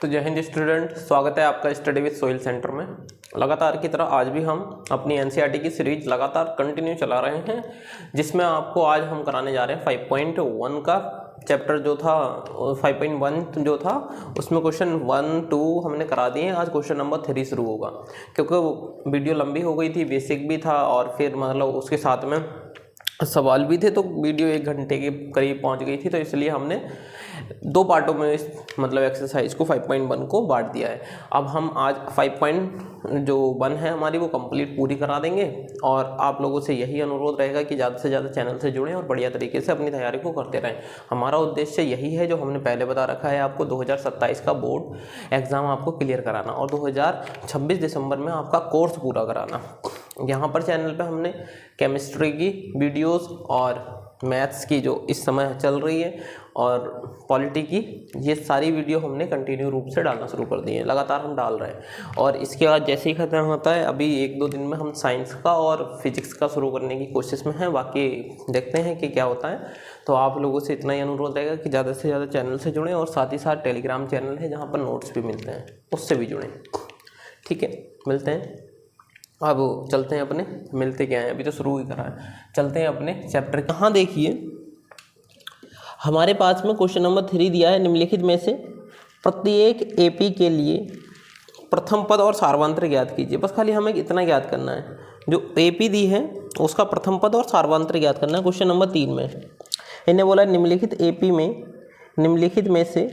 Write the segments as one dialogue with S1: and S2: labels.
S1: तो जय हिंद स्टूडेंट, स्वागत है आपका स्टडी विद सोइल सेंटर में। लगातार की तरह आज भी हम अपनी एनसीईआरटी की सीरीज लगातार कंटिन्यू चला रहे हैं, जिसमें आपको आज हम कराने जा रहे हैं 5.1 का चैप्टर जो था 5.1 जो था उसमें क्वेश्चन 1, 2 हमने करा दिए। आज क्वेश्चन नंबर 3 शुरू होगा, क्योंकि वीडियो लंबी हो गई थी, बेसिक भी था और फिर मतलब उसके साथ में सवाल भी थे, तो वीडियो 1 घंटे के करीब पहुंच गई थी, तो इसलिए हमने 2 पार्टों में इस मतलब एक्सरसाइज को 5.1 को बांट दिया है। अब हम आज 5.1 है हमारी वो कंप्लीट पूरी करा देंगे, और आप लोगों से यही अनुरोध रहेगा कि ज़्यादा से ज़्यादा चैनल से जुड़ें और बढ़िया तरीके से अपनी तैयारी को करते रहें। हमारा उद्देश्य यही है जो हमने पहले बता रखा है, आपको 2027 का बोर्ड एग्ज़ाम आपको क्लियर कराना और 2026 दिसंबर में आपका कोर्स पूरा कराना। यहाँ पर चैनल पे हमने केमिस्ट्री की वीडियोस और मैथ्स की जो इस समय चल रही है और पॉलिटी की, ये सारी वीडियो हमने कंटिन्यू रूप से डालना शुरू कर दी है, लगातार हम डाल रहे हैं। और इसके बाद जैसे ही खत्म होता है, अभी 1-2 दिन में हम साइंस का और फिजिक्स का शुरू करने की कोशिश में हैं, बाकी देखते हैं कि क्या होता है। तो आप लोगों से इतना ही अनुरोध रहेगा कि ज़्यादा से ज़्यादा चैनल से जुड़ें, और साथ ही साथ टेलीग्राम चैनल है जहाँ पर नोट्स भी मिलते हैं, उससे भी जुड़ें। ठीक है, मिलते हैं। अब चलते हैं अपने, मिलते क्या हैं, अभी तो शुरू ही करा है, चलते हैं अपने चैप्टर। कहाँ देखिए हमारे पास में क्वेश्चन नंबर 3 दिया है, निम्नलिखित में से प्रत्येक एपी के लिए प्रथम पद और सार्वत्रिक ज्ञात कीजिए। बस खाली हमें इतना ज्ञात करना है, जो एपी दी है उसका प्रथम पद और सार्वत्रिक ज्ञात करना है। क्वेश्चन नंबर 3 में इन्हें बोला निम्नलिखित एपी में निम्नलिखित में से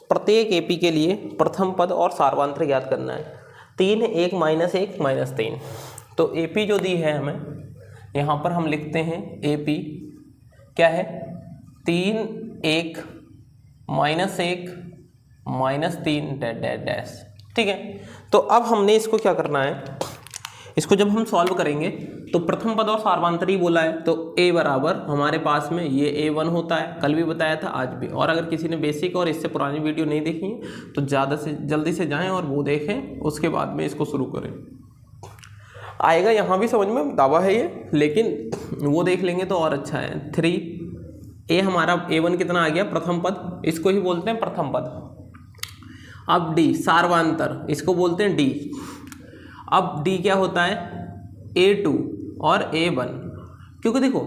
S1: प्रत्येक एपी के लिए प्रथम पद और सार्वत्रिक ज्ञात करना है। 3, 1, -1, -3। तो एपी जो दी है हमें, यहाँ पर हम लिखते हैं एपी क्या है, 3, 1, -1, -3 डैश। ठीक है, तो अब हमने इसको क्या करना है, इसको जब हम सॉल्व करेंगे तो प्रथम पद और सार्वत्रिक बोला है, तो a बराबर हमारे पास में ये a1 होता है, कल भी बताया था आज भी। और अगर किसी ने बेसिक और इससे पुरानी वीडियो नहीं देखी है तो ज़्यादा से जल्दी से जाएं और वो देखें, उसके बाद में इसको शुरू करें। आएगा यहाँ भी समझ में, दावा है ये, लेकिन वो देख लेंगे तो और अच्छा है। 3 a हमारा a1 कितना आ गया, प्रथम पद, इसको ही बोलते हैं प्रथम पद। अब d सार्वांतर, इसको बोलते हैं d। अब d क्या होता है, a2 और a1, क्योंकि देखो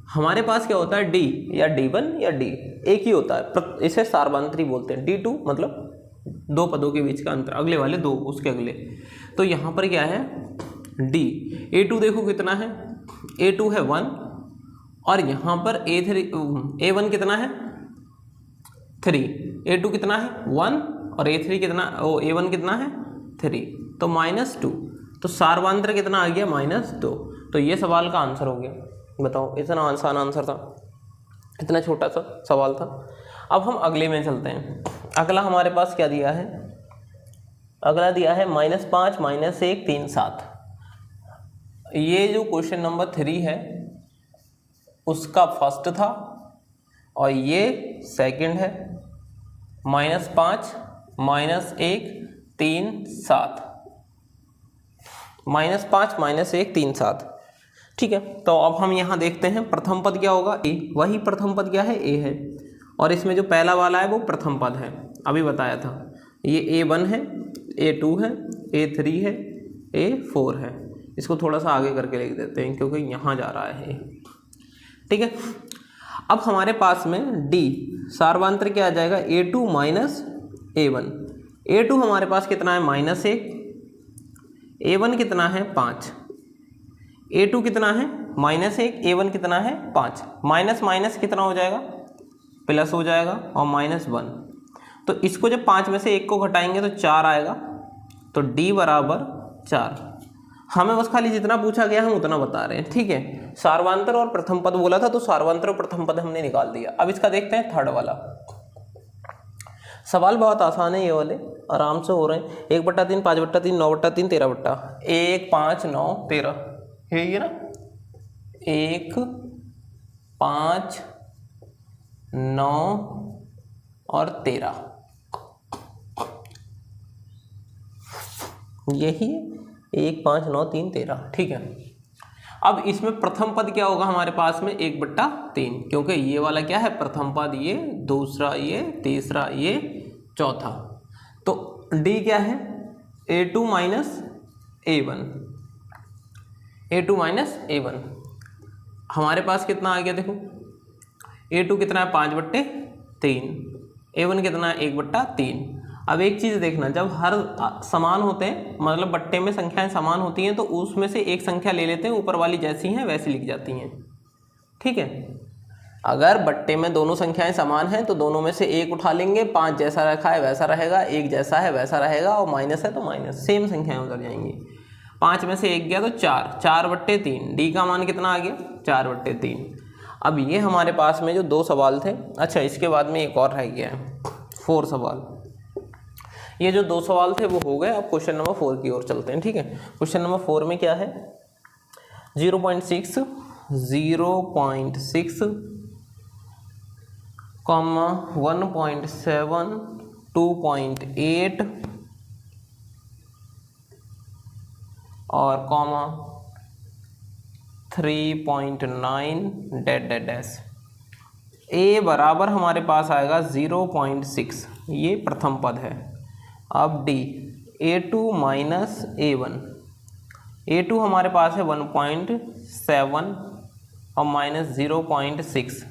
S1: हमारे पास क्या होता है d या d1 या d एक ही होता है, इसे सार्वत्रिक बोलते हैं। d2 मतलब 2 पदों के बीच का अंतर, अगले वाले 2 उसके अगले। तो यहाँ पर क्या है d, a2 देखो कितना है, a2 है 1, और यहाँ पर a1 कितना है 3, a2 कितना है 1 और a3 कितना, a1 कितना है 3, तो -2। तो सार्वत्रिक कितना आ गया, -2। तो ये सवाल का आंसर हो गया। बताओ, इतना आसान आंसर था, इतना छोटा सा सवाल था। अब हम अगले में चलते हैं। अगला हमारे पास क्या दिया है, अगला दिया है -5, -1, 3, 7। ये जो क्वेश्चन नंबर 3 है उसका फर्स्ट था और ये सेकंड है। -5, -1, 3, 7, -5, -1, 3, 7। ठीक है, तो अब हम यहाँ देखते हैं प्रथम पद क्या होगा, ए। वही प्रथम पद क्या है, ए है, और इसमें जो पहला वाला है वो प्रथम पद है, अभी बताया था। ये a1 है, a2 है, a3 है, a4 है। इसको थोड़ा सा आगे करके लिख देते हैं क्योंकि यहाँ जा रहा है। ठीक है, अब हमारे पास में d सार्वत्रिक क्या आ जाएगा, a2 -a1। a2 हमारे पास कितना है, -1, a1 कितना है 5, a2 कितना है -1, a1 कितना है 5, माइनस माइनस कितना हो जाएगा, प्लस हो जाएगा, और -1। तो इसको जब 5 में से 1 को घटाएंगे तो 4 आएगा, तो d बराबर 4। हमें बस खाली जितना पूछा गया हम उतना बता रहे हैं। ठीक है, सार्वत्रिक और प्रथम पद बोला था, तो सार्वत्रिक और प्रथम पद हमने निकाल दिया। अब इसका देखते हैं थर्ड वाला। सवाल बहुत आसान है, ये वाले आराम से हो रहे हैं। 1/3, 5/3, 9/3, 13/1, 5, 9, 13, ये ना 1, 5, 9 और 13, यही 1, 5, 9, 3, 13। ठीक है, अब इसमें प्रथम पद क्या होगा हमारे पास में 1/3, क्योंकि ये वाला क्या है प्रथम पद, ये दूसरा, ये तीसरा, ये चौथा। तो डी क्या है, A2 minus A1, A2 minus A1। हमारे पास कितना आ गया देखो, A2 कितना है 5/3, A1 कितना है 1/3। अब एक चीज़ देखना, जब हर समान होते हैं, मतलब बट्टे में संख्याएं समान होती हैं, तो उसमें से एक संख्या ले लेते हैं, ऊपर वाली जैसी हैं वैसी लिख जाती हैं, ठीक है। अगर बट्टे में दोनों संख्याएं समान हैं तो दोनों में से एक उठा लेंगे, 5 जैसा रखा है वैसा रहेगा, 1 जैसा है वैसा रहेगा, और माइनस है तो माइनस, सेम संख्याएं उधर जाएंगी। 5 में से 1 गया तो 4, 4/3। डी का मान कितना आ गया 4/3। अब ये हमारे पास में जो 2 सवाल थे, अच्छा इसके बाद में एक और रह गया है 4 सवाल। ये जो 2 सवाल थे वो हो गए। अब क्वेश्चन नंबर 4 की ओर चलते हैं, ठीक है। क्वेश्चन नंबर 4 में क्या है, 0.6, 0.6, 1.7, 2.8 और 3.9 डैश। ए बराबर हमारे पास आएगा 0.6, ये प्रथम पद है। अब D A2 minus A1, A2 हमारे पास है 1.7 और माइनस 0.6,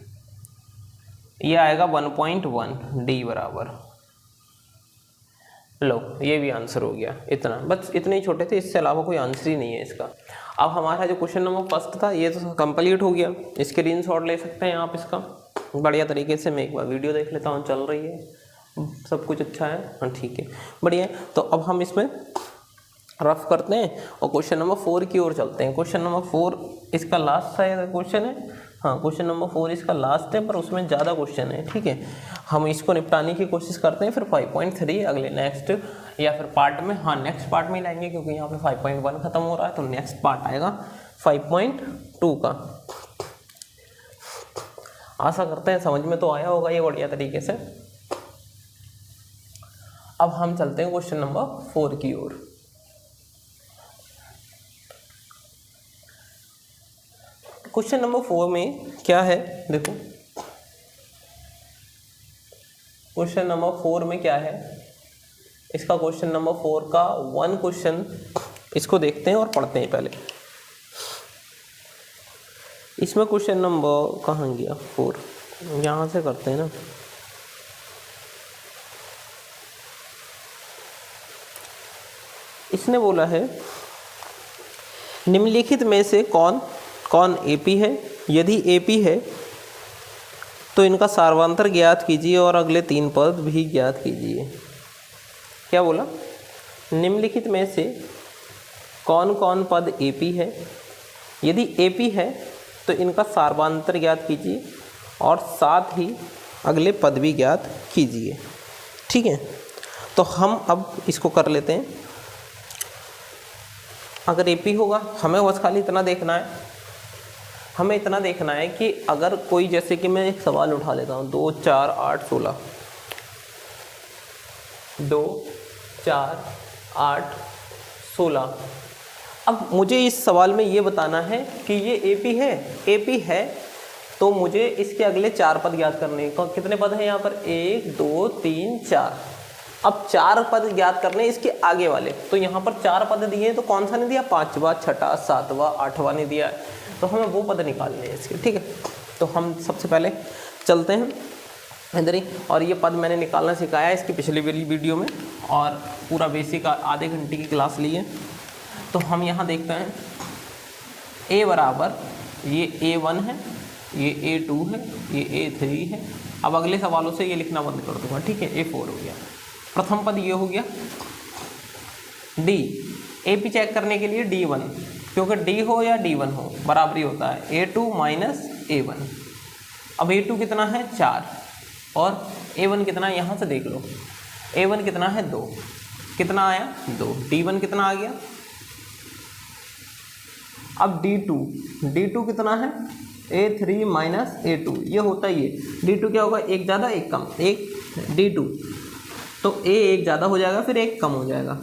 S1: ये आएगा 1.1। डी बराबर, लो ये भी आंसर हो गया। इतना बस, इतने ही छोटे थे, इससे अलावा कोई आंसर ही नहीं है इसका। अब हमारा जो क्वेश्चन नंबर फर्स्ट था ये तो कंप्लीट हो गया। स्क्रीनशॉट ले सकते हैं आप इसका बढ़िया तरीके से। मैं एक बार वीडियो देख लेता हूँ, चल रही है, सब कुछ अच्छा है, हाँ ठीक है, बढ़िया है। तो अब हम इसमें रफ करते हैं और क्वेश्चन नंबर 4 की ओर चलते हैं। क्वेश्चन नंबर 4 इसका लास्ट शायद क्वेश्चन है, हाँ क्वेश्चन नंबर 4 इसका लास्ट है, पर उसमें ज़्यादा क्वेश्चन है, ठीक है। हम इसको निपटाने की कोशिश करते हैं, फिर 5.3 अगले नेक्स्ट या फिर पार्ट में, हाँ नेक्स्ट पार्ट में लाएंगे, क्योंकि यहाँ पे 5.1 खत्म हो रहा है, तो नेक्स्ट पार्ट आएगा 5.2 का। आशा करते हैं समझ में तो आया होगा ये बढ़िया तरीके से। अब हम चलते हैं क्वेश्चन नंबर 4 की ओर। क्वेश्चन नंबर 4 में क्या है देखो, क्वेश्चन नंबर 4 में क्या है, इसका क्वेश्चन नंबर 4 का 1 क्वेश्चन इसको देखते हैं और पढ़ते हैं पहले। इसमें क्वेश्चन नंबर कहाँ गया 4, यहाँ से करते हैं ना। इसने बोला है निम्नलिखित में से कौन कौन एपी है, यदि एपी है तो इनका सार्वंतर ज्ञात कीजिए और अगले 3 पद भी ज्ञात कीजिए। क्या बोला, निम्नलिखित में से कौन कौन पद एपी है, यदि एपी है तो इनका सार्वंतर ज्ञात कीजिए और साथ ही अगले पद भी ज्ञात कीजिए, ठीक है। तो हम अब इसको कर लेते हैं। अगर एपी होगा, हमें बस खाली इतना देखना है, हमें इतना देखना है कि अगर कोई, जैसे कि मैं एक सवाल उठा लेता हूँ, 2 4 8 16, 2 4 8 16। अब मुझे इस सवाल में ये बताना है कि ये एपी है। एपी है तो मुझे इसके अगले 4 पद ज्ञात करने हैं। कितने पद हैं यहाँ पर, 1 2 3 4। अब 4 पद ज्ञात करने इसके आगे वाले, तो यहाँ पर 4 पद दिए हैं, तो कौन सा नहीं दिया, 5वां 6वां 7वां 8वां नहीं दिया है, तो हमें वो पद निकालने हैं इसके, ठीक है। तो हम सबसे पहले चलते हैं इधर ही, और ये पद मैंने निकालना सिखाया है इसकी पिछली वीडियो में, और पूरा बेसिक आधे घंटे की क्लास ली है। तो हम यहाँ देखते हैं ए बराबर, ये A1 है, ये A2 है, ये A3 है। अब अगले सवालों से ये लिखना बंद कर दूंगा, ठीक है। A4 हो गया, प्रथम पद ये हो गया। डी, एपी चेक करने के लिए D1, क्योंकि D हो या D1 हो बराबरी होता है A2 माइनस A1। अब A2 कितना है 4 और A1 कितना है, यहाँ से देख लो, A1 कितना है 2, कितना आया 2, D1 कितना आ गया। अब D2 कितना है A3 माइनस A2, ये होता ही है। D2 क्या होगा, एक ज़्यादा एक कम, एक D2 तो A एक ज़्यादा हो जाएगा, फिर एक कम हो जाएगा।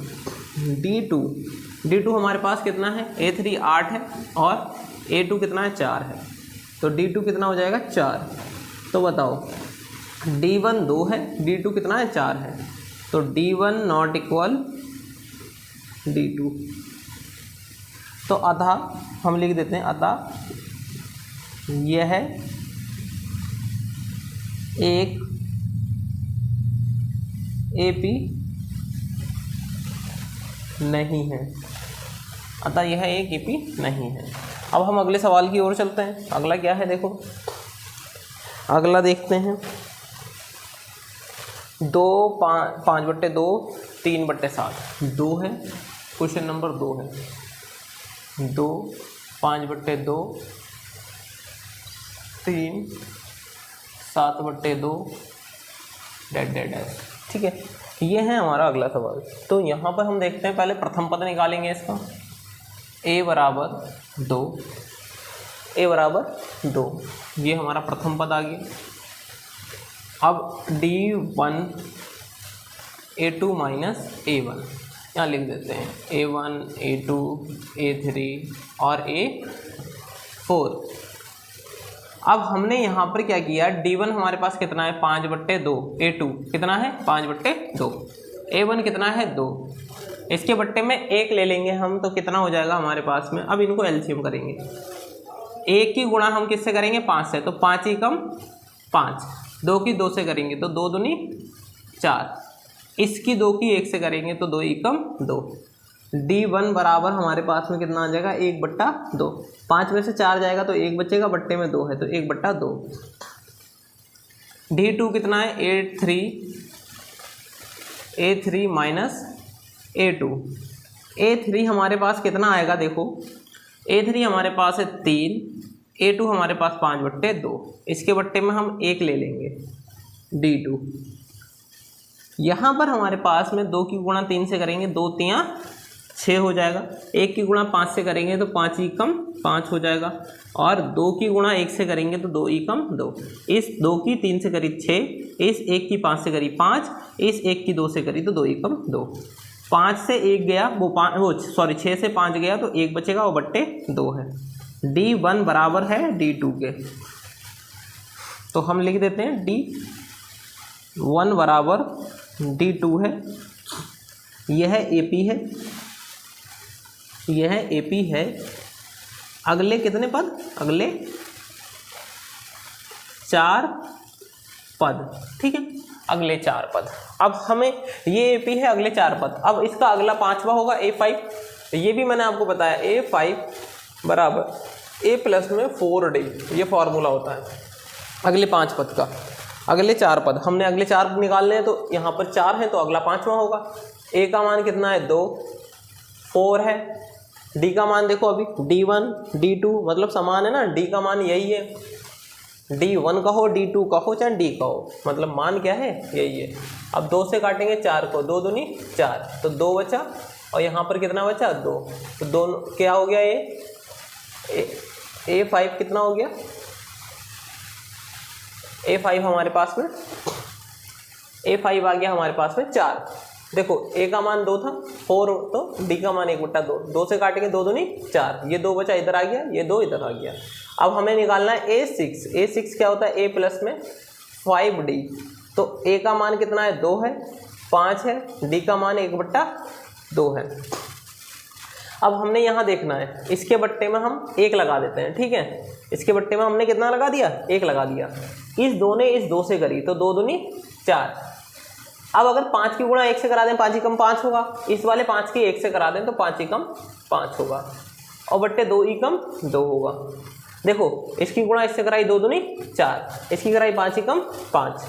S1: D2 हमारे पास कितना है, A3 8 है और A2 कितना है 4 है, तो D2 कितना हो जाएगा 4। तो बताओ D1 2 है, D2 कितना है 4 है, तो D1 नॉट इक्वल D2। तो अतः हम लिख देते हैं अतः यह एक AP नहीं है, अतः यह एक AP नहीं है। अब हम अगले सवाल की ओर चलते हैं। अगला क्या है देखो, अगला देखते हैं 2 5/2 3/7 2 है, क्वेश्चन नंबर 2 है 2 5/2 3 7/2 डैट डैट डैट। ठीक है, ये है हमारा अगला सवाल। तो यहाँ पर हम देखते हैं, पहले प्रथम पद निकालेंगे इसका, a बराबर 2, a बराबर 2, ये हमारा प्रथम पद आ गया। अब D1 A2 माइनस A1 यहाँ लिख देते हैं, A1 A2 A3 और A4। अब हमने यहाँ पर क्या किया, D1 हमारे पास कितना है 5/2, A2 कितना है 5/2, A1 कितना है 2, इसके बट्टे में 1 ले लेंगे हम, तो कितना हो जाएगा हमारे पास में। अब इनको एलसीएम करेंगे, 1 की गुणा हम किससे करेंगे 5 से, तो 5 ही कम 5, 2 की 2 से करेंगे तो 2 दूनी 4, इसकी 2 की 1 से करेंगे तो 2 ही कम 2। D1 बराबर हमारे पास में कितना आ जाएगा 1/2, 5 में से 4 जाएगा तो 1 बचेगा, बट्टे में 2 है तो 1/2। D2 कितना है A3 माइनस A2, A3 हमारे पास कितना आएगा देखो, A3 हमारे पास है 3, A2 हमारे पास 5/2, इसके बट्टे में हम 1 ले लेंगे D2। यहाँ पर हमारे पास में 2 की गुणा 3 से करेंगे 2 3 6 हो जाएगा, 1 की गुणा 5 से करेंगे तो 5 ही कम 5 हो जाएगा, और 2 की गुणा 1 से करेंगे तो 2 ही कम 2। इस 2 की 3 से करी 6, इस 1 की 5 से करी 5, इस 1 की 2 से करी तो 2 ही कम 2। 5 से 1 गया वो 6 से 5 गया तो 1 बचेगा, वो बट्टे 2 है। D1 बराबर है D2 के, तो हम लिख देते हैं D1 बराबर D2 है, यह AP है, यह AP है। अगले कितने पद, अगले 4 पद, ठीक है, अगले 4 पद। अब हमें ये AP है, अगले 4 पद। अब इसका अगला 5वां होगा A5, ये भी मैंने आपको बताया A5 बराबर A प्लस में 4D, ये फॉर्मूला होता है अगले 5 पद का। अगले 4 पद हमने अगले 4 निकालने हैं, तो यहाँ पर 4 है तो अगला 5वां होगा। A का मान कितना है 2, 4 है, D का मान देखो अभी D1 D2 मतलब समान है ना, D का मान यही है, D1 कहो D2 कहो चाहे D कहो, मतलब मान क्या है यही है। अब 2 से काटेंगे 4 को, 2 दूनी 4, तो 2 बचा, और यहाँ पर कितना बचा 2, तो दोनों क्या हो गया A5 कितना हो गया, A5 हमारे पास में A5 आ गया हमारे पास में 4। देखो A का मान 2 था, 4 तो D का मान 1/2, 2 से काटेंगे 2 दूनी 4, ये 2 बचा इधर आ गया, ये 2 इधर आ गया। अब हमें निकालना है A6, A6 क्या होता है A प्लस में 5D, तो A का मान कितना है 2 है, 5 है, D का मान 1/2 है। अब हमने यहाँ देखना है, इसके बट्टे में हम 1 लगा देते हैं, ठीक है, इसके बट्टे में हमने कितना लगा दिया 1 लगा दिया, इस 2 ने इस 2 से करी तो 2 दूनी 4। अब अगर 5 की गुणा 1 से करा दें 5 ही कम 5 होगा, इस वाले 5 की 1 से करा दें तो 5 ही कम 5 होगा, और बट्टे 2 ही कम 2 होगा। देखो इसकी गुणा इससे कराई 2 दूनी 4, इसकी कराई 5 ही कम 5।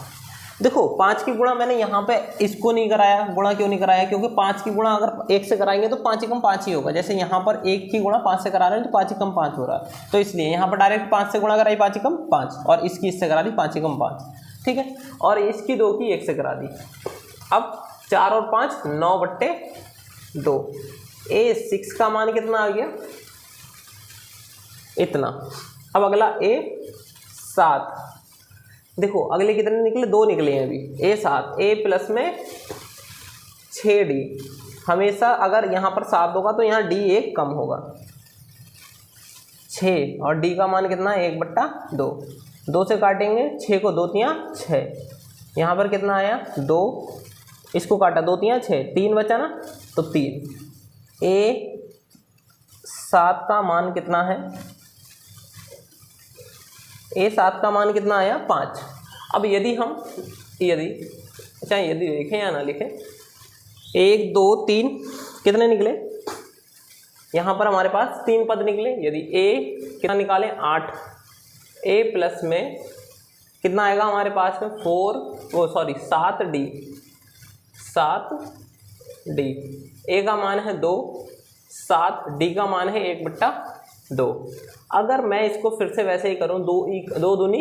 S1: देखो 5 की गुणा मैंने यहाँ पे इसको नहीं कराया, गुणा क्यों नहीं कराया, क्योंकि 5 की गुणा अगर 1 से कराएंगे तो 5 ही कम 5 ही होगा। जैसे यहाँ पर 1 की गुणा 5 से करा रहे हैं तो 5 ही कम 5 हो रहा है, तो इसलिए यहाँ पर डायरेक्ट 5 से गुणा कराई 5 ही कम 5, और इसकी इससे करा दी 5 ही कम 5, ठीक है, और इसकी 2 की 1 से करा दी। अब 4 और 5 9/2, A6 का मान कितना आ गया इतना। अब अगला A7, देखो अगले कितने निकले 2 निकले हैं अभी, A7 A प्लस में 6D, हमेशा अगर यहाँ पर 7 होगा तो यहाँ D 1 कम होगा, 6 और D का मान कितना है 1/2, 2 से काटेंगे 6 को 2 3 6, यहाँ पर कितना आया 2, इसको काटा 2 3 6, 3 बचा ना, तो 3। A7 का मान कितना है, A7 का मान कितना आया 5। अब यदि लिखें या ना लिखें, 1 2 3 कितने निकले, यहाँ पर हमारे पास 3 पद निकले। यदि A कितना निकालें 8, A प्लस में कितना आएगा हमारे पास में 7D। A का मान है 2, 7D का मान है 1/2। अगर मैं इसको फिर से वैसे ही करूँ, 2 दूनी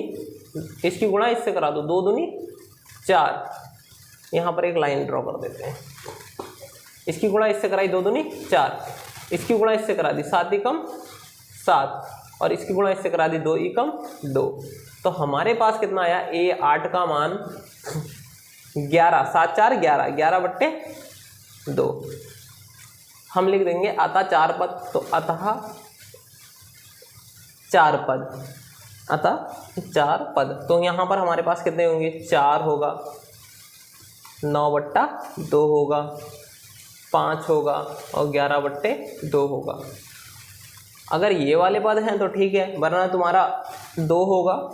S1: इसकी गुणा इससे करा दो, 2 दूनी 4। यहाँ पर एक लाइन ड्रॉ कर देते हैं, इसकी गुणा इससे कराई 2 दूनी 4, इसकी गुणा इससे करा दी 7 एकम 7, और इसकी गुणा इससे करा दी 2 एकम 2। तो हमारे पास कितना आया, A8 का मान 11, 7 4 11, 11/2। हम लिख देंगे अतः 4 पद, तो अतः 4 पद। तो यहाँ पर हमारे पास कितने होंगे, 4 होगा, 9/2 होगा, 5 होगा और 11/2 होगा। अगर ये वाले पद हैं तो ठीक है, वरना तुम्हारा 2 होगा,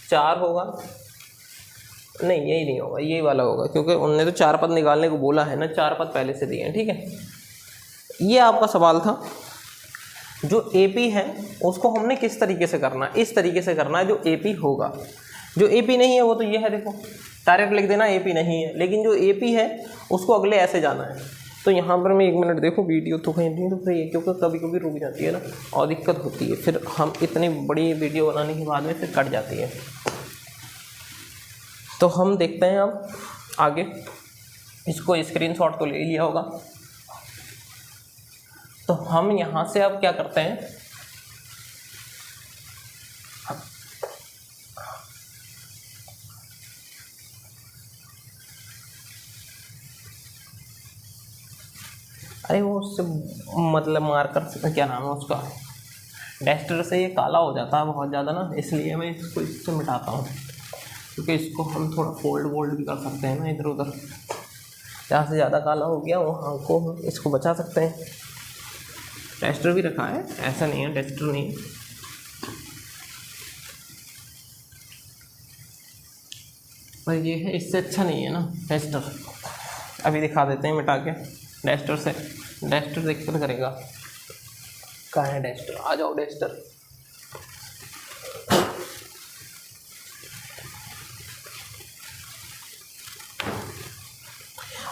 S1: 4 होगा, नहीं यही नहीं होगा, यही वाला होगा, क्योंकि उनने तो 4 पद निकालने को बोला है ना, 4 पद पहले से दिए हैं। ठीक है, ये आपका सवाल था। जो AP है उसको हमने किस तरीके से करना है, इस तरीके से करना है जो AP होगा। जो AP नहीं है वो तो ये है, देखो डायरेक्ट लिख देना AP नहीं है, लेकिन जो AP है उसको अगले ऐसे जाना है। तो यहाँ पर मैं 1 मिनट देखो, वीडियो तो कहीं नहीं रुक रही है, क्योंकि कभी कभी रुक जाती है ना और दिक्कत होती है, फिर हम इतनी बड़ी वीडियो बनाने के बाद में फिर कट जाती है। तो हम देखते हैं अब आगे, इसको स्क्रीनशॉट तो ले लिया होगा। तो हम यहाँ से अब क्या करते हैं, अरे वो उससे मतलब मार्कर से, क्या नाम है उसका, डस्टर से ये काला हो जाता है बहुत ज़्यादा ना, इसलिए मैं इसको इससे मिटाता हूँ, क्योंकि इसको हम थोड़ा फोल्ड भी कर सकते हैं ना इधर उधर। जहाँ से ज़्यादा काला हो गया वहाँ को हम इसको बचा सकते हैं। डस्टर भी रखा है, ऐसा नहीं है डस्टर नहीं है। पर ये है, इससे अच्छा नहीं है ना डस्टर। अभी दिखा देते हैं मिटा के डस्टर से, डस्टर दिक्कत करेगा। कहाँ है डस्टर, आ जाओ डस्टर।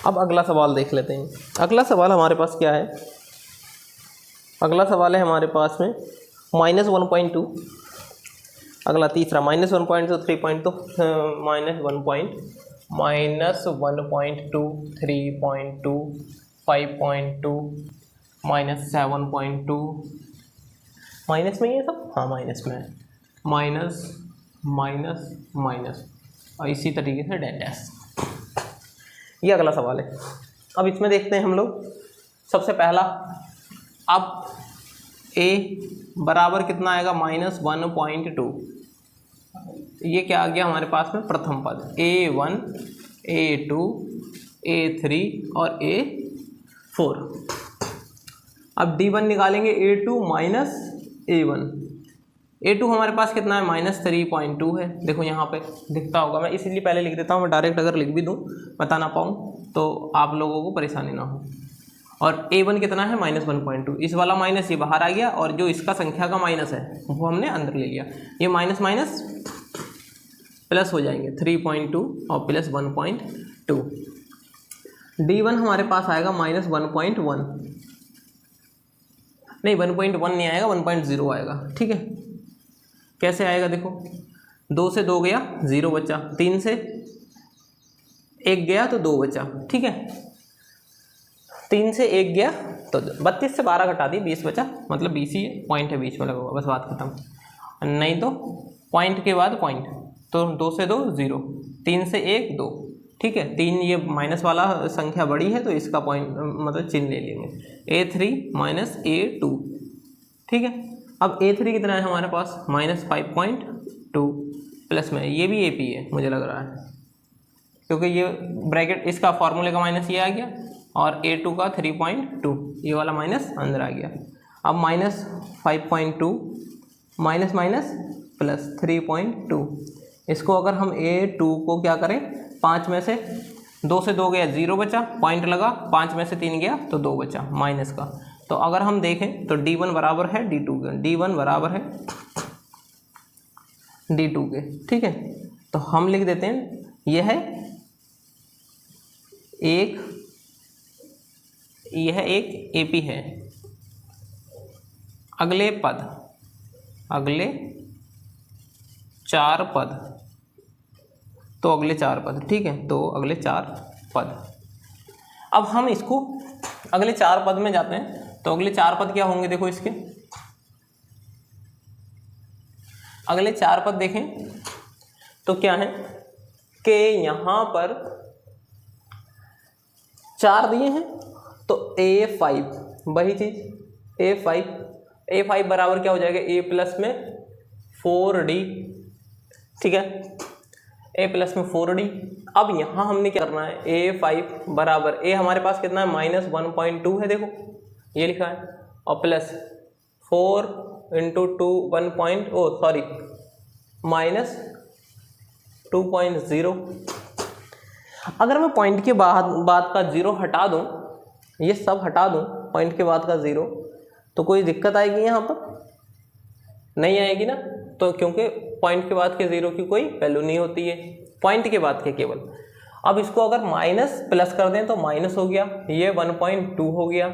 S1: अब अगला सवाल देख लेते हैं। अगला सवाल हमारे पास क्या है, अगला सवाल है हमारे पास में -1.2। अगला तीसरा -1.2 3.2 -1.2 3.2 5.2 -7.2 माइनस में ये सब, हाँ माइनस में है, माइनस माइनस माइनस और इसी तरीके से डैश। ये अगला सवाल है। अब इसमें देखते हैं हम लोग, सबसे पहला, अब a बराबर कितना आएगा -1.2। ये क्या आ गया हमारे पास में, प्रथम पद A1 A2 A3 और A4। अब D1 निकालेंगे, A2 माइनस A1। A2 हमारे पास कितना है, -3.2 है। देखो यहाँ पे दिखता होगा, मैं इसीलिए पहले लिख देता हूँ, मैं डायरेक्ट अगर लिख भी दूँ बता ना पाऊँ तो आप लोगों को परेशानी ना हो। और A1 कितना है, -1.2। इस वाला माइनस ये बाहर आ गया, और जो इसका संख्या का माइनस है वो हमने अंदर ले लिया। ये माइनस माइनस प्लस हो जाएंगे, 3.2 और प्लस 1.2। D1 हमारे पास आएगा -1.1, नहीं 1.1 नहीं आएगा, 1.0 आएगा। ठीक है, कैसे आएगा देखो, 2 से 2 गया 0 बचा, 3 से 1 गया तो 2 बचा। ठीक है, 3 से 1 गया तो 32 से 12 घटा दी, 20 बचा, मतलब 20 ही पॉइंट है बीच में लगा हुआ, बस बात खत्म। नहीं तो पॉइंट के बाद पॉइंट, तो 2 से 2 0, 3 से 1 2। ठीक है, 3 ये माइनस वाला संख्या बड़ी है तो इसका पॉइंट मतलब चिन्ह ले लेंगे, A3 माइनस A2। ठीक है, अब A3 कितना है हमारे पास, -5.2 प्लस में, ये भी AP है मुझे लग रहा है, क्योंकि ये ब्रैकेट इसका फॉर्मूले का माइनस ये आ गया और A2 का 3.2 ये वाला माइनस अंदर आ गया। अब माइनस 5.2 माइनस माइनस प्लस 3.2, इसको अगर हम A2 को क्या करें 5 में से 2 से 2 गया 0 बचा, पॉइंट लगा, 5 में से 3 गया तो 2 बचा माइनस का। तो अगर हम देखें तो D1 बराबर है D2 के, D1 बराबर है D2 के, ठीक है। तो हम लिख देते हैं यह एक AP है। अगले 4 पद, तो अगले 4 पद, ठीक है। तो अगले 4 पद, अब हम इसको अगले 4 पद में जाते हैं। तो अगले 4 पद क्या होंगे, देखो इसके अगले 4 पद देखें तो क्या है कि यहाँ पर 4 दिए हैं तो A5 वही चीज A5 बराबर क्या हो जाएगा A प्लस में 4D, ठीक है, A प्लस में 4D। अब यहाँ हमने क्या करना है A5 बराबर A हमारे पास कितना है -1.2 है, देखो ये लिखा है, और प्लस 4 इंटू 2 -2.0। अगर मैं पॉइंट के बाद का 0 हटा दूं, ये सब हटा दूं, पॉइंट के बाद का 0, तो कोई दिक्कत आएगी यहाँ पर? नहीं आएगी ना। तो क्योंकि पॉइंट के बाद के 0 की कोई वैल्यू नहीं होती है, पॉइंट के बाद के केवल। अब इसको अगर माइनस प्लस कर दें तो माइनस हो गया, ये 1.2 हो गया,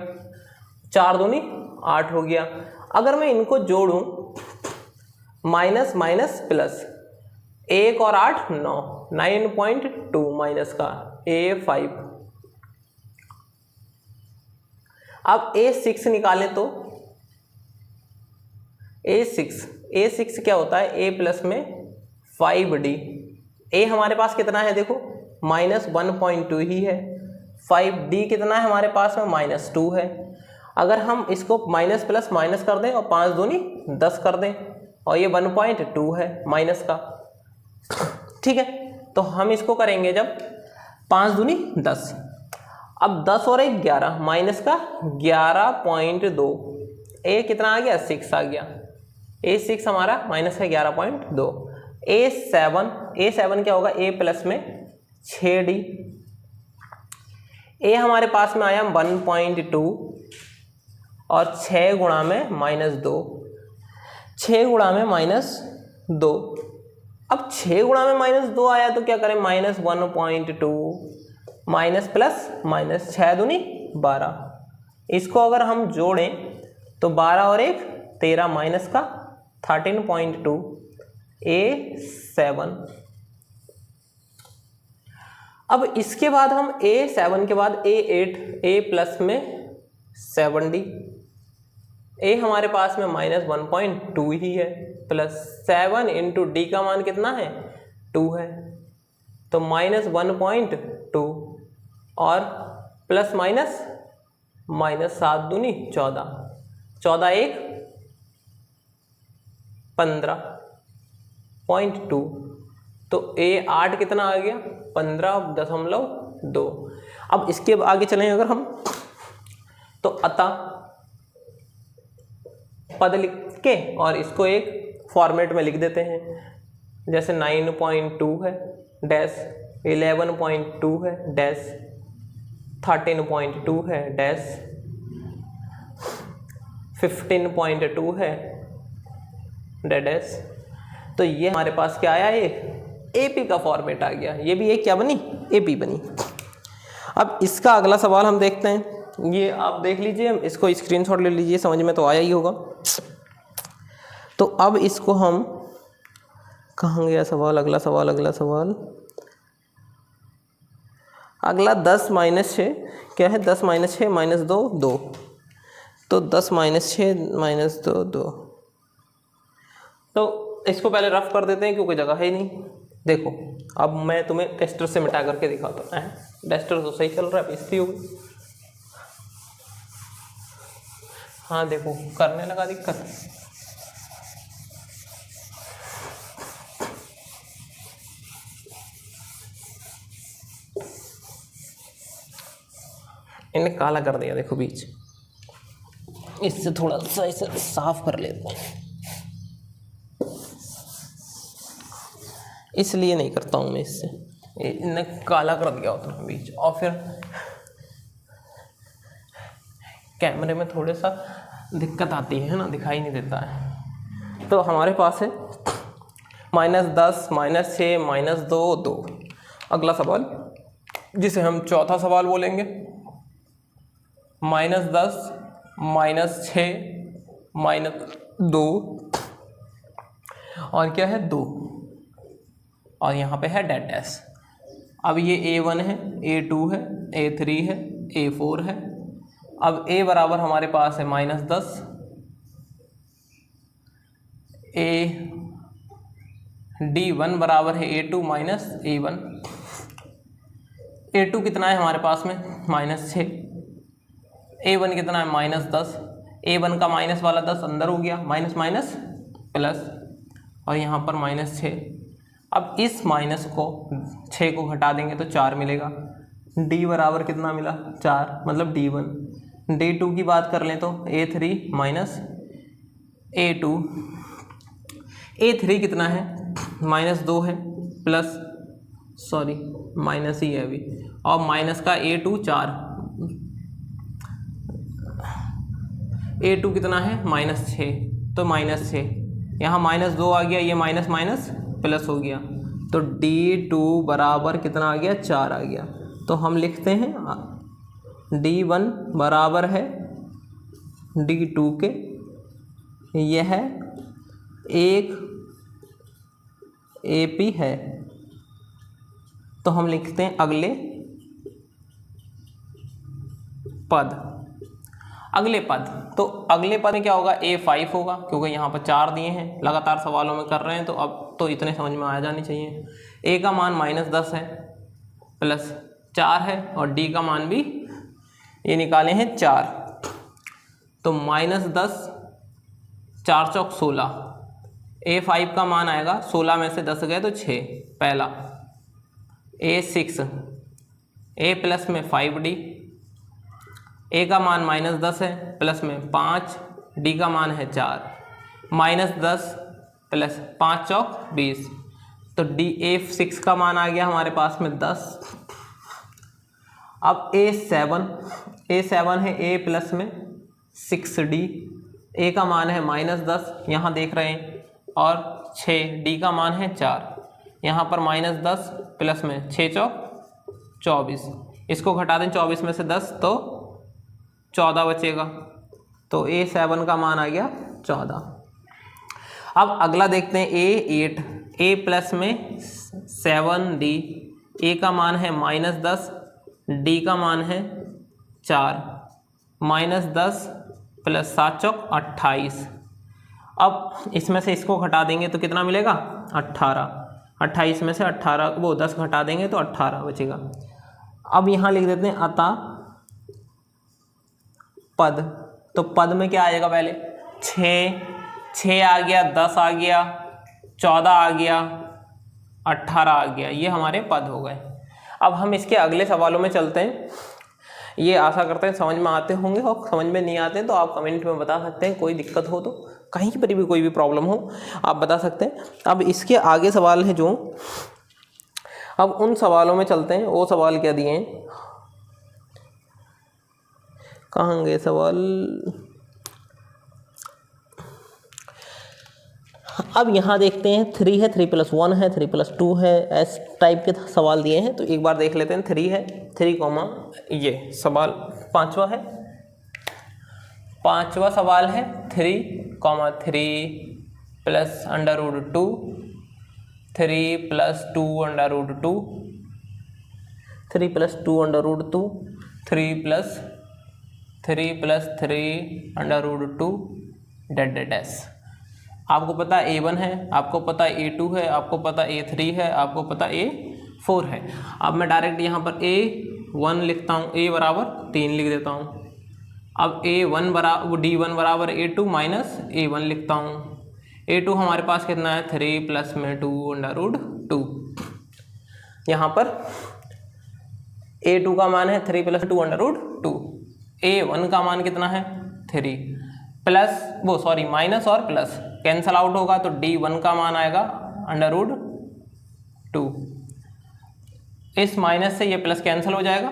S1: 4 दूनी 8 हो गया। अगर मैं इनको जोड़ूं माइनस माइनस प्लस, 1 और 8 9.2 माइनस का A5। अब A6 निकालें तो A6 क्या होता है A प्लस में 5D। A हमारे पास कितना है देखो -1.2 ही है, 5D कितना है हमारे पास में -2 है। अगर हम इसको माइनस प्लस माइनस कर दें और 5 दूनी 10 कर दें, और ये 1.2 है माइनस का, ठीक है। तो हम इसको करेंगे जब 5 दूनी 10, अब 10 और 1 11, माइनस का 11.2, A कितना आ गया 6 आ गया, A6 हमारा माइनस है 11.2। A7 क्या होगा A प्लस में 6D। A हमारे पास में आया 1.2 और 6 गुणा में -2, 6 गुणा में -2। अब 6 गुणा में -2 आया तो क्या करें -1.2 माइनस प्लस माइनस, 6 दूनी 12। इसको अगर हम जोड़ें तो 12 और 1 13 माइनस का 13.2 A7। अब इसके बाद हम A7 के बाद A8, A प्लस में 7D। A हमारे पास में -1.2 ही है, प्लस 7 इंटू D का मान कितना है 2 है, तो -1.2 और प्लस माइनस माइनस 7 दूनी 14, 14 1 15.2। तो A8 कितना आ गया 15.2। अब इसके आगे चलें अगर हम तो अतः पद लिख के और इसको एक फॉर्मेट में लिख देते हैं, जैसे 9.2 है डैश, 11.2 है डैश, 13.2 है डैश, 15.2 है डैश। तो ये हमारे पास क्या आया, एक एपी का फॉर्मेट आ गया, ये भी एक क्या बनी एपी बनी। अब इसका अगला सवाल हम देखते हैं, ये आप देख लीजिए, इसको स्क्रीनशॉट ले लीजिए, समझ में तो आया ही होगा। तो अब इसको हम कहाँ गया सवाल, अगला सवाल अगला 10 - 6 क्या है, 10 - 6 - 2 2, तो 10 - 6 - 2 2। तो इसको पहले रफ कर देते हैं क्योंकि जगह है ही नहीं। देखो अब मैं तुम्हें टेस्टर से मिटा करके दिखाता हूँ, टेस्टर तो सही चल रहा है, बेइज्जती हो गई। हाँ देखो करने लगा दिक्कत। इन्हें काला कर दिया, देखो बीच, इससे थोड़ा सा इसे साफ कर लेते हैं, इसलिए नहीं करता हूँ मैं इससे, इन्हें काला कर दिया होता है बीच, और फिर कैमरे में थोड़े सा दिक्कत आती है ना, दिखाई नहीं देता है। तो हमारे पास है -10, -6, -2, 2। अगला सवाल जिसे हम चौथा सवाल बोलेंगे, -10, -6, -2 और क्या है 2, और यहाँ पे है डेड डैश। अब ये A1 है, A2 है, A3 है, A4 है। अब A बराबर हमारे पास है -10, D1 बराबर है A2 माइनस A1। A2 कितना है हमारे पास में -6, A1 कितना है -10, A1 का माइनस वाला 10 अंदर हो गया, माइनस माइनस प्लस, और यहाँ पर -6। अब इस माइनस को 6 को घटा देंगे तो 4 मिलेगा। D बराबर कितना मिला 4, मतलब D1। D2 की बात कर लें तो A3 माइनस A2, A3 कितना है -2 है, प्लस सॉरी माइनस ही है अभी, और माइनस का A2 4, A2 कितना है -6, तो -6, यहाँ -2 आ गया, ये माइनस माइनस प्लस हो गया, तो D2 बराबर कितना आ गया 4 आ गया। तो हम लिखते हैं D1 बराबर है D2 के, यह एक AP है। तो हम लिखते हैं अगले पद, अगले पद। तो अगले पद में क्या होगा, A5 होगा, क्योंकि यहाँ पर 4 दिए हैं, लगातार सवालों में कर रहे हैं, तो अब तो इतने समझ में आ जानी चाहिए। A का मान -10 है, प्लस 4 है, और D का मान भी ये निकाले हैं 4, तो -10, 4 चौक 16, A5 का मान आएगा 16 में से 10 गए तो 6 पहला, A6, A प्लस में 5D, A का मान -10 है, प्लस में 5, D का मान है 4, -10 प्लस 5 चौक 20, तो A6 का मान आ गया हमारे पास में 10। अब A7 है A प्लस में 6D, A का मान है -10, यहाँ देख रहे हैं, और 6, D का मान है 4, यहाँ पर -10 प्लस में 6 चौक 24, इसको घटा दें 24 में से 10 तो 14 बचेगा, तो A7 का मान आ गया 14। अब अगला देखते हैं A8, A प्लस में 7D, A का मान है -10, D का मान है 4, -10 प्लस 7 चौक 28। अब इसमें से इसको घटा देंगे तो कितना मिलेगा 18, 28 में से 18 वो 10 घटा देंगे तो 18 बचेगा। अब यहाँ लिख देते हैं अतः पद, तो पद में क्या आएगा, पहले 6 आ गया, 10 आ गया, 14 आ गया, 18 आ गया, ये हमारे पद हो गए। अब हम इसके अगले सवालों में चलते हैं। ये आशा करते हैं समझ में आते होंगे, और समझ में नहीं आते हैं तो आप कमेंट में बता सकते हैं। कोई दिक्कत हो तो, कहीं पर भी कोई भी प्रॉब्लम हो आप बता सकते हैं। अब इसके आगे सवाल हैं जो, अब उन सवालों में चलते हैं। वो सवाल क्या दिए हैं, कहाँ गए सवाल। अब यहाँ देखते हैं 3 है, 3+1 है, 3+2 है, इस टाइप के सवाल दिए हैं। तो एक बार देख लेते हैं। 3 है, 3, ये सवाल 5वां है। 5वां सवाल है 3, 3 प्लस √2, 3 + 2 √2, 3 + 2 √2, 3 + 3 √2 डैश। आपको पता A1 है, आपको पता A2 है, आपको पता A3 है, आपको पता A4 है। अब मैं डायरेक्ट यहाँ पर A1 लिखता हूँ, A बराबर 3 लिख देता हूँ। अब D1 बराबर A2 माइनस A1 लिखता हूँ। A2 हमारे पास कितना है 3 प्लस में 2 √2। यहाँ पर A2 का मान है 3 + 2 √2। a1 का मान कितना है 3 प्लस वो सॉरी माइनस और प्लस कैंसल आउट होगा तो d1 का मान आएगा √2। इस माइनस से ये प्लस कैंसिल हो जाएगा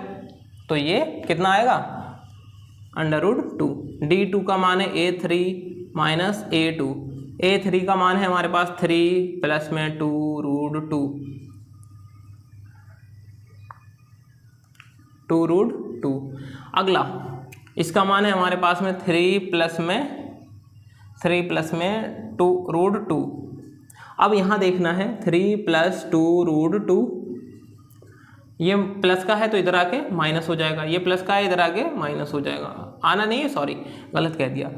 S1: तो ये कितना आएगा √2। d2 का मान है a3 माइनस a2। a3 का मान है हमारे पास 3 प्लस में 2√2। अगला इसका मान है हमारे पास में 3 प्लस में 2√2। अब यहाँ देखना है 3 प्लस 2√2, ये प्लस का है तो इधर आके माइनस हो जाएगा, ये प्लस का है इधर आके माइनस हो जाएगा, आना नहीं है सॉरी गलत कह दिया,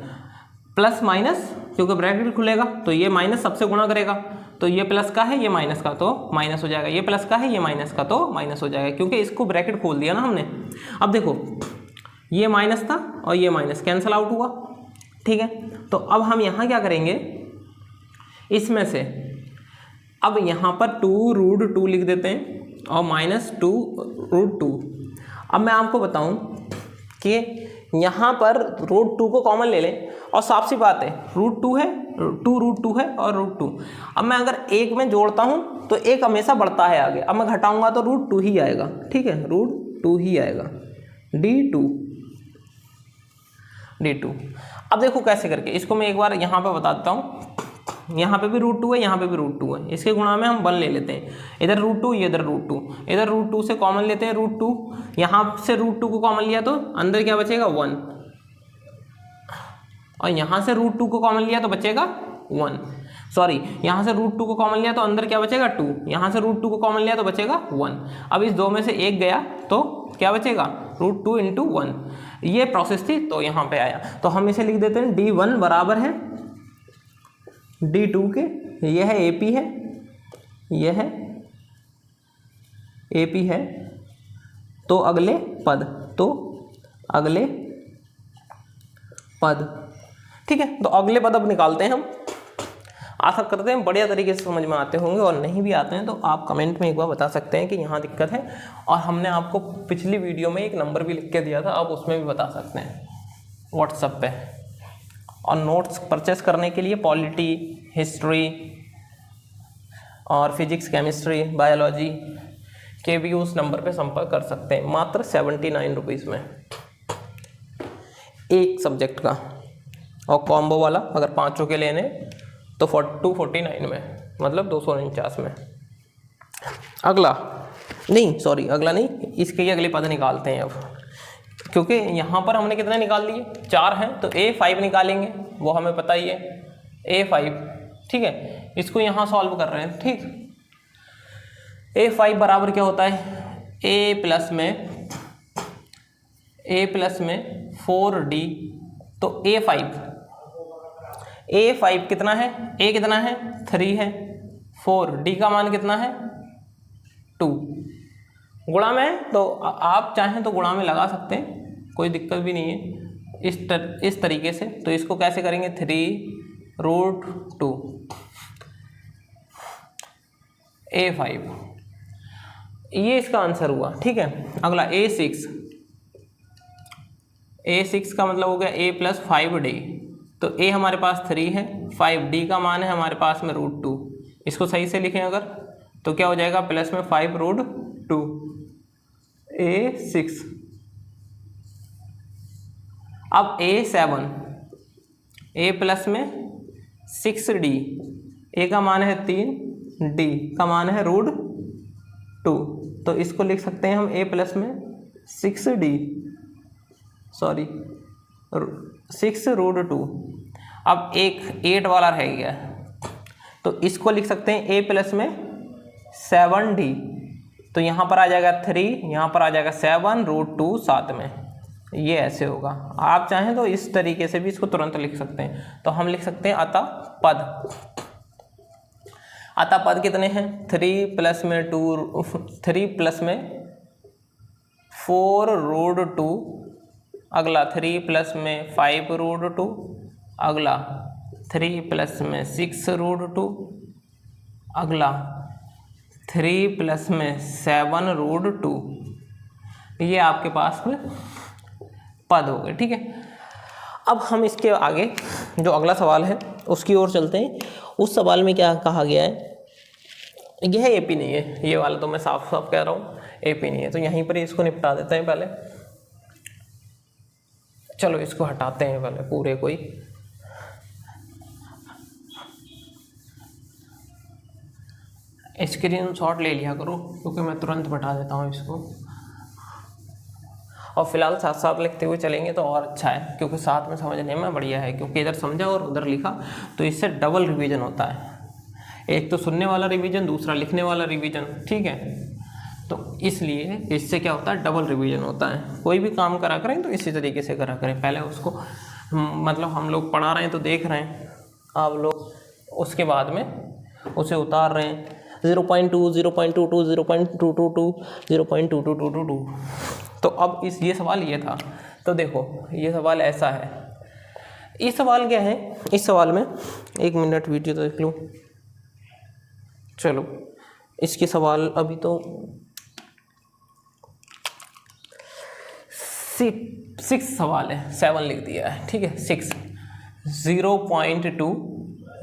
S1: प्लस माइनस क्योंकि ब्रैकेट खुलेगा तो ये माइनस सबसे गुणा करेगा तो ये प्लस का है ये माइनस का तो माइनस हो जाएगा, ये प्लस का है ये माइनस का तो माइनस हो जाएगा क्योंकि इसको ब्रैकेट खोल दिया ना हमने। अब देखो ये माइनस था और ये माइनस कैंसिल आउट हुआ, ठीक है। तो अब हम यहाँ क्या करेंगे, इसमें से अब यहाँ पर 2√2 लिख देते हैं और माइनस 2√2। अब मैं आपको बताऊँ कि यहाँ पर √2 को कॉमन ले लें और साफ सी बात है √2 है 2√2 है और √2। अब मैं अगर एक में जोड़ता हूँ तो एक हमेशा बढ़ता है आगे, अब मैं घटाऊंगा तो √2 ही आएगा, ठीक है, √2 ही आएगा d2। अब देखो कैसे करके इसको मैं एक बार यहाँ पे बता देता हूँ, यहाँ पे भी √2 है यहाँ पे भी √2 है, इसके गुणा में हम 1 ले लेते हैं, इधर √2 इधर √2, इधर √2 से कॉमन लेते हैं √2, यहाँ से √2 को कॉमन लिया तो अंदर क्या बचेगा 1 और यहाँ से √2 को कॉमन लिया तो बचेगा 1, सॉरी यहाँ से √2 को कॉमन लिया तो अंदर क्या बचेगा 2, यहाँ से √2 को कॉमन लिया तो बचेगा 1। अब इस दो में से एक गया तो क्या बचेगा √2 × 1, ये प्रोसेस थी तो यहाँ पे आया। तो हम इसे लिख देते हैं d1 बराबर है d2 के, यह है AP है, यह है AP है, तो अगले पद, ठीक है। तो अगले पद अब निकालते हैं हम, आशा करते हैं बढ़िया तरीके से समझ में आते होंगे और नहीं भी आते हैं तो आप कमेंट में एक बार बता सकते हैं कि यहाँ दिक्कत है, और हमने आपको पिछली वीडियो में एक नंबर भी लिख के दिया था, आप उसमें भी बता सकते हैं व्हाट्सएप पे। और नोट्स परचेस करने के लिए पॉलिटी, हिस्ट्री और फिजिक्स, केमिस्ट्री, बायोलॉजी के भी उस नंबर पे संपर्क कर सकते हैं, मात्र 79 रुपीज़ में एक सब्जेक्ट का, और कॉम्बो वाला अगर 5 के लेने तो 249 में, मतलब 249 में। अगला नहीं, इसके ही अगले पद निकालते हैं अब, क्योंकि यहाँ पर हमने कितने निकाल लिए 4 हैं तो A5 निकालेंगे, वो हमें पता ही है A5, ठीक है। इसको यहाँ सॉल्व कर रहे हैं, ठीक। A5 बराबर क्या होता है, A प्लस में 4D, तो A5 कितना है, A कितना है 3 है, 4 D का मान कितना है 2, गुणा में तो आप चाहें तो गुणा में लगा सकते हैं, कोई दिक्कत भी नहीं है इस तरीके से। तो इसको कैसे करेंगे 3√2 A5, ये इसका आंसर हुआ, ठीक है। अगला A6 का मतलब हो गया A प्लस 5D, तो A हमारे पास 3 है, 5D का मान है हमारे पास में √2, इसको सही से लिखें अगर तो क्या हो जाएगा प्लस में 5√2 A6। अब A7, A प्लस में 6D, A का मान है 3, D का मान है √2, तो इसको लिख सकते हैं हम A प्लस में 6√2। अब एक 8 वाला रह गया तो इसको लिख सकते हैं A प्लस में 7D, तो यहाँ पर आ जाएगा 3, यहाँ पर आ जाएगा 7√2 साथ में, ये ऐसे होगा। आप चाहें तो इस तरीके से भी इसको तुरंत लिख सकते हैं, तो हम लिख सकते हैं अतः पद कितने हैं 3 प्लस में 4√2, अगला 3 प्लस में 5√2, अगला 3 प्लस में 6√2, अगला 3 प्लस में 7√2, ये आपके पास में पद हो गए। ठीक है, अब हम इसके आगे जो अगला सवाल है उसकी ओर चलते हैं। उस सवाल में क्या कहा गया है, यह एपी नहीं है, ये वाला तो मैं साफ साफ कह रहा हूँ एपी नहीं है, तो यहीं पर ही इसको निपटा देते हैं पहले। चलो इसको हटाते हैं पहले पूरे कोई, स्क्रीनशॉट ले लिया करो क्योंकि मैं तुरंत बता देता हूँ इसको, और फिलहाल साथ साथ लिखते हुए चलेंगे तो और अच्छा है, क्योंकि साथ में समझने में बढ़िया है, क्योंकि इधर समझा और उधर लिखा तो इससे डबल रिवीजन होता है, एक तो सुनने वाला रिवीजन, दूसरा लिखने वाला रिवीजन। ठीक है, तो इसलिए इससे क्या होता है, डबल रिवीजन होता है। कोई भी काम करा करें तो इसी तरीके से करा करें, पहले उसको मतलब हम लोग पढ़ा रहे हैं तो देख रहे हैं, आप लोग उसके बाद में उसे उतार रहे हैं 0.2 0.22 0.222 0.22222। तो अब ये सवाल ये था, तो देखो ये सवाल ऐसा है, इस सवाल क्या है, इस सवाल में 1 मिनट वीडियो तो देख लूँ। चलो इसके सवाल अभी तो 6 सवाल है, 7 लिख दिया है। ठीक है, 6 0.2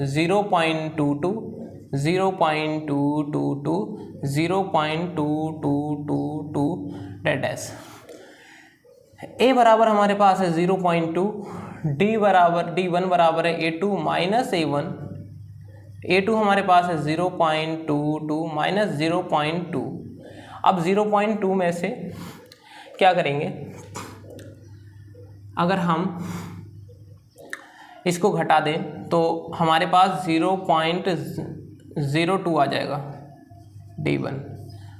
S1: 0.22 0.222 0.2222 डैश। ए बराबर हमारे पास है 0.2, D1 बराबर है A2 माइनस A1, A2 हमारे पास है 0.22 माइनस 0.2। अब 0.2 में से क्या करेंगे, अगर हम इसको घटा दें तो हमारे पास 0.02 आ जाएगा D1।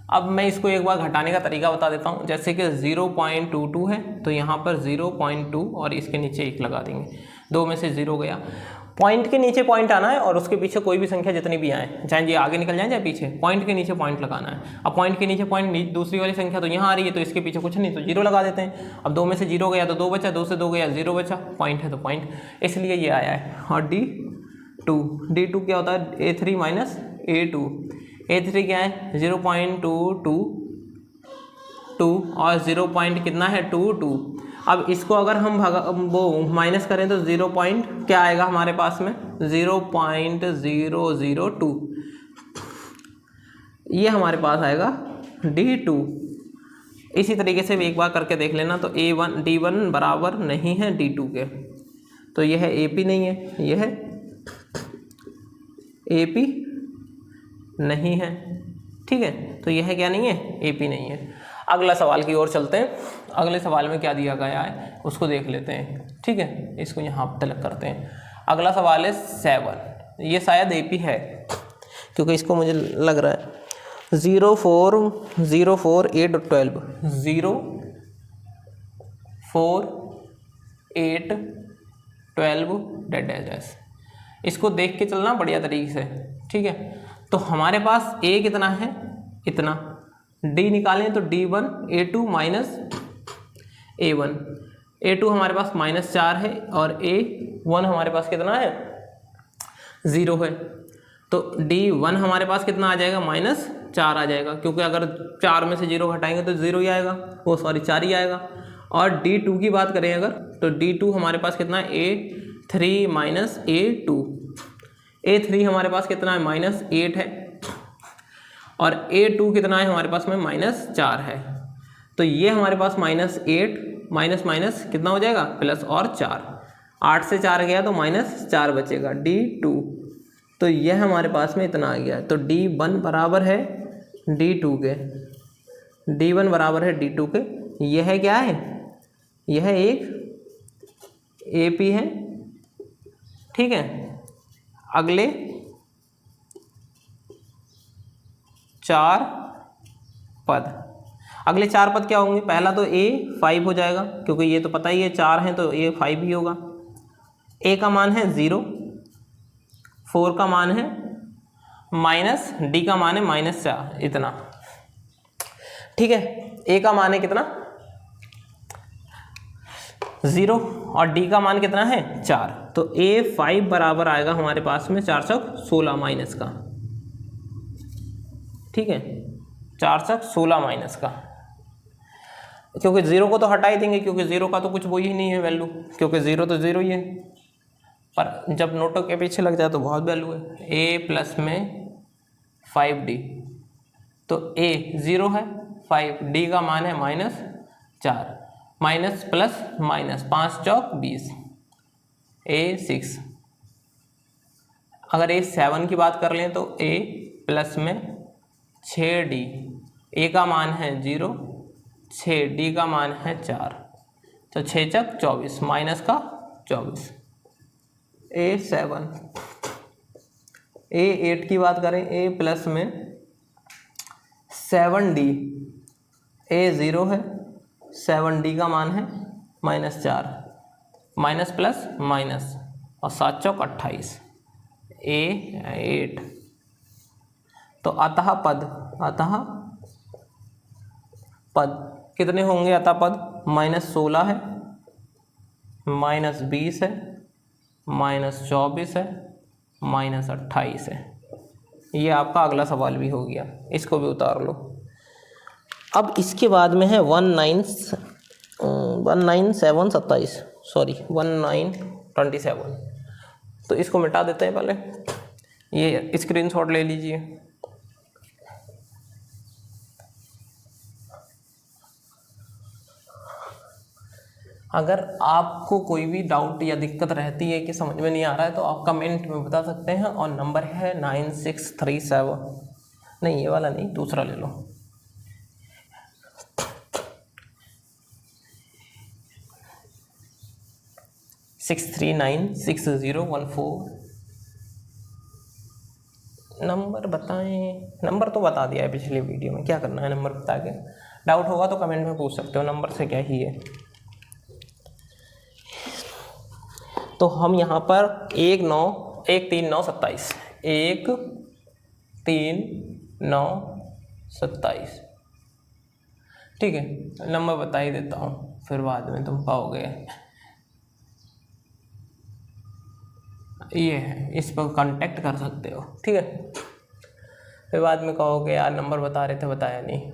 S1: अब मैं इसको एक बार घटाने का तरीका बता देता हूँ, जैसे कि 0.22 है तो यहाँ पर 0.2 और इसके नीचे 1 लगा देंगे, 2 में से 0 गया। पॉइंट के नीचे पॉइंट आना है और उसके पीछे कोई भी संख्या जितनी भी आए, चाहे ये आगे निकल जाए चाहे पीछे, पॉइंट के नीचे पॉइंट लगाना है। अब पॉइंट के नीचे पॉइंट, दूसरी वाली संख्या तो यहाँ आ रही है तो इसके पीछे कुछ नहीं, तो 0 लगा देते हैं। अब 2 में से 0 गया तो 2 बचा, 2 से 2 गया 0 बचा, पॉइंट है तो पॉइंट, इसलिए ये आया है। और D2 क्या होता है, A3 माइनस A2, A3 क्या है 0.222 और 0 पॉइंट कितना है 22। अब इसको अगर हम वो माइनस करें तो 0 पॉइंट क्या आएगा हमारे पास में 0.002, ये हमारे पास आएगा D2। इसी तरीके से एक बार करके देख लेना, तो D1 बराबर नहीं है D2 के, तो यह AP नहीं है, यह AP नहीं है। ठीक है, तो यह क्या नहीं है, AP नहीं है। अगला सवाल की ओर चलते हैं, अगले सवाल में क्या दिया गया है उसको देख लेते हैं। ठीक है, इसको यहाँ पर तलब करते हैं। अगला सवाल है 7, ये शायद AP है क्योंकि इसको मुझे लग रहा है 0404812 04812 डैश। इसको देख के चलना बढ़िया तरीके से। ठीक है, तो हमारे पास A कितना है, इतना, D निकालें तो D1 A2 minus A1, A2 हमारे पास -4 है और A1 हमारे पास कितना है 0 है, तो D1 हमारे पास कितना आ जाएगा -4 आ जाएगा, क्योंकि अगर 4 में से 0 घटाएंगे तो 0 ही आएगा, 4 ही आएगा। और D2 की बात करें अगर, तो D2 हमारे पास कितना है A3 माइनस A2, A3 हमारे पास कितना है -8 है और A2 कितना है हमारे पास में -4 है, तो ये हमारे पास -8 माइनस माइनस कितना हो जाएगा प्लस और 4, 8 से 4 गया तो -4 बचेगा D2, तो यह हमारे पास में इतना आ गया। तो D1 बराबर है D2 के, D1 बराबर है D2 के, यह क्या है, यह एक AP है। ठीक है, अगले 4 पद, अगले 4 पद क्या होंगे, पहला तो A 5 हो जाएगा, क्योंकि ये तो पता ही है 4 हैं तो A 5 ही होगा। A का मान है 0, 4 का मान है माइनस, D का मान है -4, इतना। ठीक है, A का मान है कितना 0 और D का मान कितना है 4, तो A5 बराबर आएगा हमारे पास में 4 चौक 16 माइनस का। ठीक है, 4 चौक 16 माइनस का। क्योंकि 0 को तो हटा ही देंगे, क्योंकि 0 का तो कुछ वो ही नहीं है वैल्यू, क्योंकि 0 तो 0 ही है। पर जब नोटों के पीछे लग जाए तो बहुत वैल्यू है। a प्लस में 5d, तो a 0 है, 5d का मान है -4, minus plus minus 5 Chowk 20, a 6। अगर a 7 की बात कर लें तो a प्लस में 6d, a का मान है 0, 6d का मान है 4, तो 6 चक 24, माइनस का 24। a 7। a 8 की बात करें, a प्लस में 7d, a 0 है, 7d का मान है -4, माइनस प्लस माइनस और 7 चौक 28, a 8। तो अतः पद कितने होंगे? अतः पद -16 है, -20 है, -24 है, -28 है। ये आपका अगला सवाल भी हो गया, इसको भी उतार लो। अब इसके बाद में है 1927, सॉरी 1927। तो इसको मिटा देते हैं पहले, ये स्क्रीनशॉट ले लीजिए। अगर आपको कोई भी डाउट या दिक्कत रहती है कि समझ में नहीं आ रहा है तो आप कमेंट में बता सकते हैं, और नंबर है 9637, नहीं ये वाला नहीं, दूसरा ले लो। सिक्स 639601 नंबर बताएं। नंबर तो बता दिया है पिछली वीडियो में, क्या करना है नंबर बता के। डाउट होगा तो कमेंट में पूछ सकते हो, नंबर से क्या ही है। तो हम यहाँ पर 13927 13927, ठीक है। नंबर बता ही देता हूँ, फिर बाद में तुम पाओगे। ये है, इस पर कांटेक्ट कर सकते हो, ठीक है। फिर बाद में कहोगे यार नंबर बता रहे थे बताया नहीं।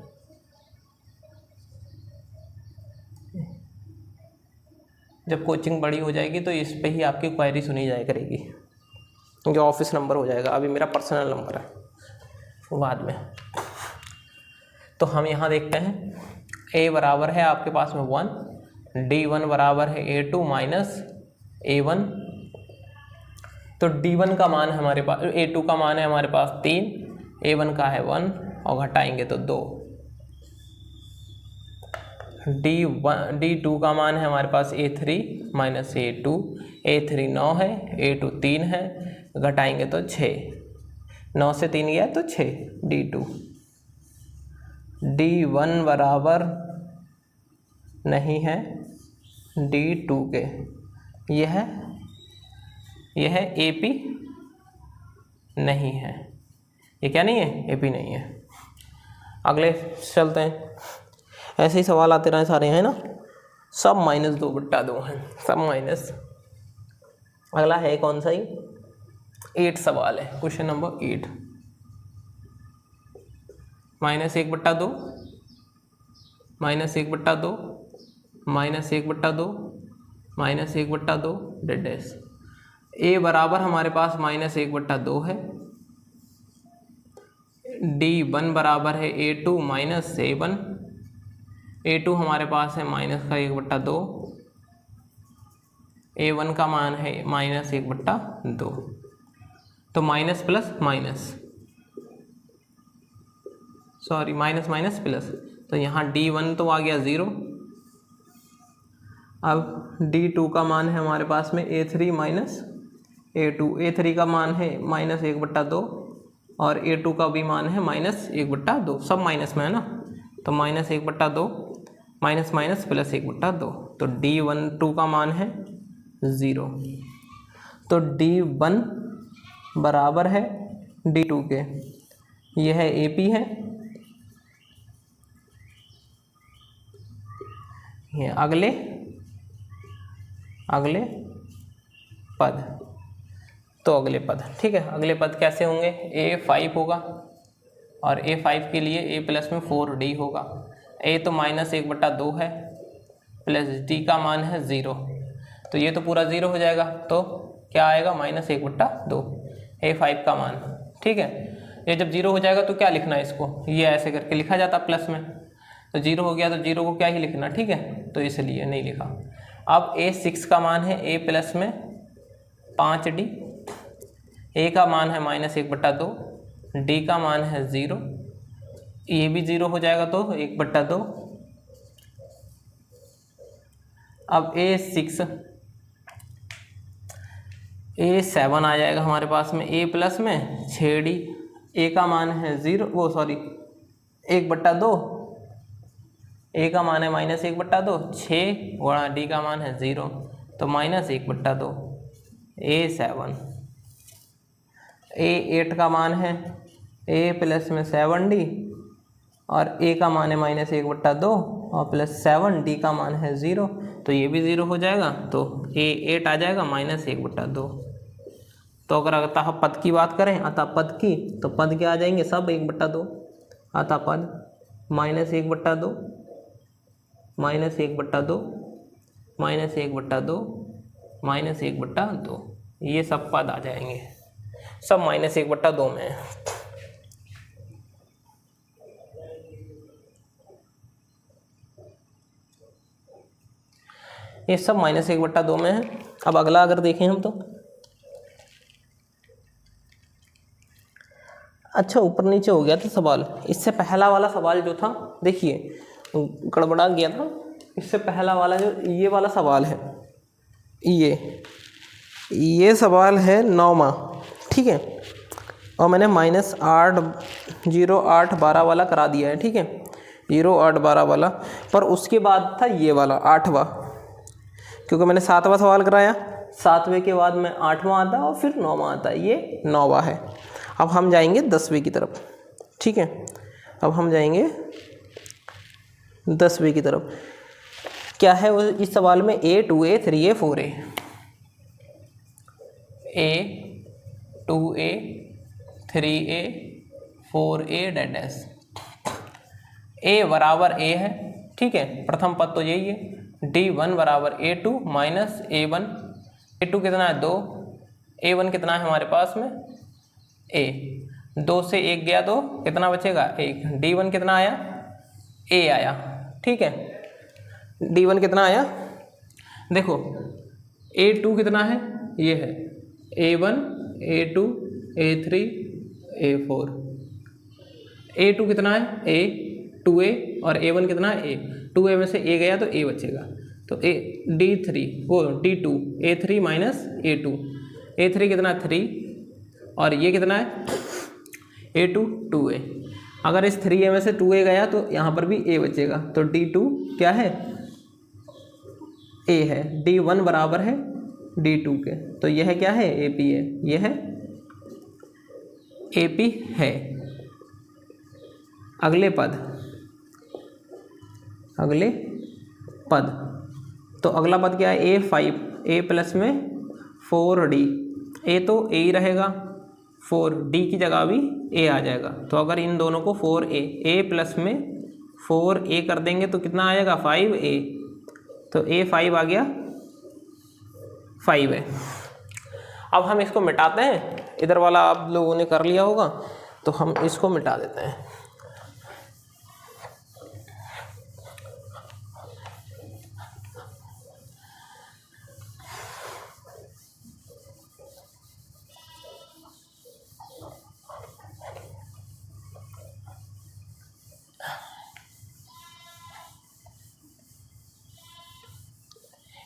S1: जब कोचिंग बड़ी हो जाएगी तो इस पे ही आपकी क्वायरी सुनी जाया करेगी, जो ऑफिस नंबर हो जाएगा। अभी मेरा पर्सनल नंबर है, बाद में। तो हम यहाँ देखते हैं, a बराबर है आपके पास में 1, d1 बराबर है a2 माइनस a1। तो d1 का मान है हमारे पास, a2 का मान है हमारे पास 3, a1 का है 1, और घटाएंगे तो 2। d2 का मान है हमारे पास a3 माइनस a2, a3 9 है, a2 3 है, घटाएंगे तो 6, 9 से 3 गया तो 6, d2। d1 बराबर नहीं है d2 के, यह AP नहीं है। ये क्या नहीं है? AP नहीं है। अगले चलते हैं, ऐसे ही सवाल आते रहे सारे, हैं ना। सब -2/2 हैं, सब माइनस। अगला है कौन सा ही? 8 सवाल है, क्वेश्चन नंबर 8। -1/2, -1/2, -1/2, -1/2, डैश। a बराबर हमारे पास -1/2 है, d1 बराबर है a2 माइनस a1, a2 हमारे पास है -1/2, a1 का मान है -1/2, तो minus plus minus, sorry minus minus plus, तो यहाँ d1 तो आ गया 0। अब d2 का मान है हमारे पास में a3 माइनस a2, a3 का मान है -1/2 और a2 का भी मान है -1/2, सब माइनस में है ना, तो -1/2, माइनस माइनस प्लस 1/2, तो d12 का मान है 0। तो d1 बराबर है d2 के, यह AP है। ये अगले पद, तो अगले पद, ठीक है। अगले पद कैसे होंगे? a5 होगा, और a5 के लिए a प्लस में 4d होगा, ए तो -1/2 है प्लस डी का मान है 0, तो ये तो पूरा 0 हो जाएगा, तो क्या आएगा -1/2 A5 का मान। ठीक है, ये जब 0 हो जाएगा तो क्या लिखना है इसको, ये ऐसे करके लिखा जाता प्लस में, तो 0 हो गया तो 0 को क्या ही लिखना। ठीक है, तो इसलिए नहीं लिखा। अब A6 का मान है A प्लस में 5D, A का मान है -1/2, D का मान है 0, ये भी 0 हो जाएगा तो 1/2। अब A7 आ जाएगा हमारे पास में A प्लस में 6D, A का मान है 1/2, A का मान है -1/2, 6 गुणा D का मान है 0, तो -1/2 A7। A8 का मान है A प्लस में 7D और A का मान है -1/2 और प्लस 7D का मान है 0, तो ये भी 0 हो जाएगा, तो A8 आ जाएगा -1/2। तो अगर अतः पद की बात करें, अतः पद की, तो पद क्या आ जाएंगे सब 1/2, अतः पद -1/2, -1/2, -1/2, -1/2, ये सब पद आ जाएंगे, सब -1/2 में है। ये सब -1/2 में है। अब अगला अगर देखें हम, तो अच्छा ऊपर नीचे हो गया था सवाल। इससे पहला वाला सवाल जो था, देखिए गड़बड़ा गया था। इससे पहला वाला जो ये वाला सवाल है, ये सवाल है 9वां। ठीक है, और मैंने -8 0 8 12 वाला करा दिया है। ठीक है, 0 8 12 वाला, पर उसके बाद था ये वाला 8वां, क्योंकि मैंने 7वां सवाल कराया, 7वें के बाद में 8वां आता है और फिर 9वां आता है, ये 9वां है। अब हम जाएंगे 10वें की तरफ। ठीक है, अब हम जाएंगे 10वें की तरफ। क्या है इस सवाल में, A 2A 3A 4A, A 2A 3A 4A dash. A बराबर A है। ठीक है, प्रथम पद तो यही है। D1 बराबर A2 माइनस A1, A2 कितना है 2, A1 कितना है हमारे पास में A, 2 से 1 गया तो कितना बचेगा 1, D1 कितना आया A आया। ठीक है, D1 कितना आया, देखो A2 कितना है, ये है A1 A2 A3 A4, A2 कितना है A 2A और A1 कितना है A, 2A में से A गया तो A बचेगा, तो A D3 वो D2 A3 minus A2, A3 कितना 3 और ये कितना है A2 2A। अगर इस 3A में से 2A गया तो यहाँ पर भी A बचेगा, तो D2 क्या है A है, D1 बराबर है D2 के, तो यह क्या है AP है, यह है AP है। अगले पद तो अगला पद क्या है A5, A प्लस में 4D, A तो A ही रहेगा, 4D की जगह भी A आ जाएगा, तो अगर इन दोनों को 4A, A प्लस में 4A कर देंगे तो कितना आएगा 5A, तो A5 आ गया 5 है। अब हम इसको मिटाते हैं, इधर वाला आप लोगों ने कर लिया होगा, तो हम इसको मिटा देते हैं।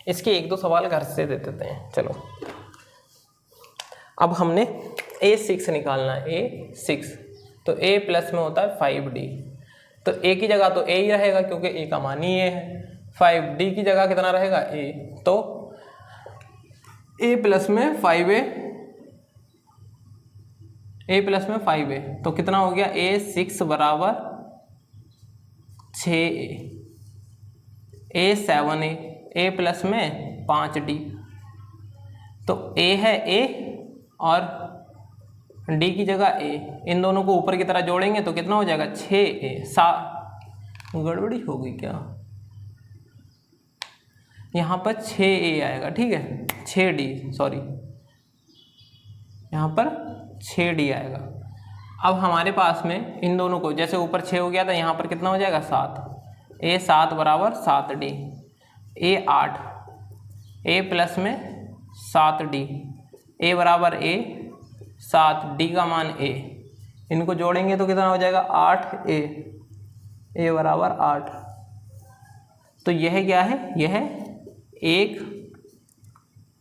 S1: इसके 1-2 सवाल घर से दे देते हैं। चलो, अब हमने A6 निकालना है, A6, तो A प्लस में होता है 5D, तो A की जगह तो A ही रहेगा क्योंकि A का मान ही A है, 5D की जगह कितना रहेगा A, तो A प्लस में 5A, A प्लस में 5A, तो कितना हो गया A6 बराबर 6A, A7A, A प्लस में 5D, तो A है A और D की जगह A, इन दोनों को ऊपर की तरह जोड़ेंगे तो कितना हो जाएगा 6A, गड़बड़ी हो गई क्या, यहाँ पर 6a आएगा, ठीक है 6d, सॉरी यहाँ पर 6d आएगा। अब हमारे पास में इन दोनों को, जैसे ऊपर 6 हो गया था, यहाँ पर कितना हो जाएगा 7, a 7 बराबर 7d, a 8, a प्लस में 7d, a बराबर a 7d का मान a, इनको जोड़ेंगे तो कितना हो जाएगा 8a, a बराबर 8। तो यह क्या है, यह एक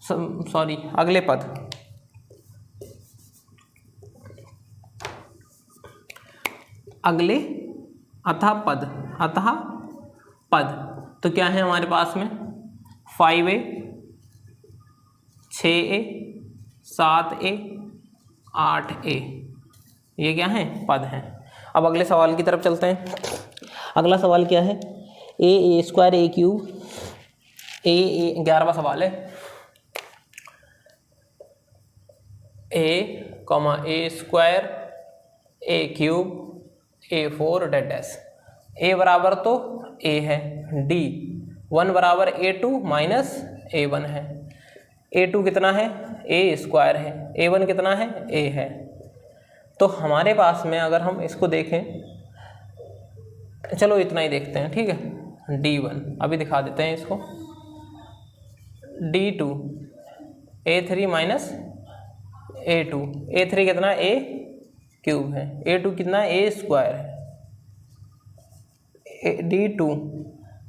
S1: सॉरी अगले पद, अगले अतः पद, तो क्या है हमारे पास में 5a 6a 7a 8a, ये क्या है पद हैं। अब अगले सवाल की तरफ चलते हैं। अगला सवाल क्या है, a square a cube, a 11वां सवाल है, a square a cube a4 डेट डैश, a बराबर तो a है, d 1 बराबर a2 माइनस a1 है, a2 कितना है a स्क्वायर है, a1 कितना है a है। तो हमारे पास में अगर हम इसको देखें, चलो इतना ही देखते हैं, ठीक है d1 अभी दिखा देते हैं इसको, d2 a3 minus a2, a3 कितना a क्यूब है, a2 कितना a स्क्वायर है, d2।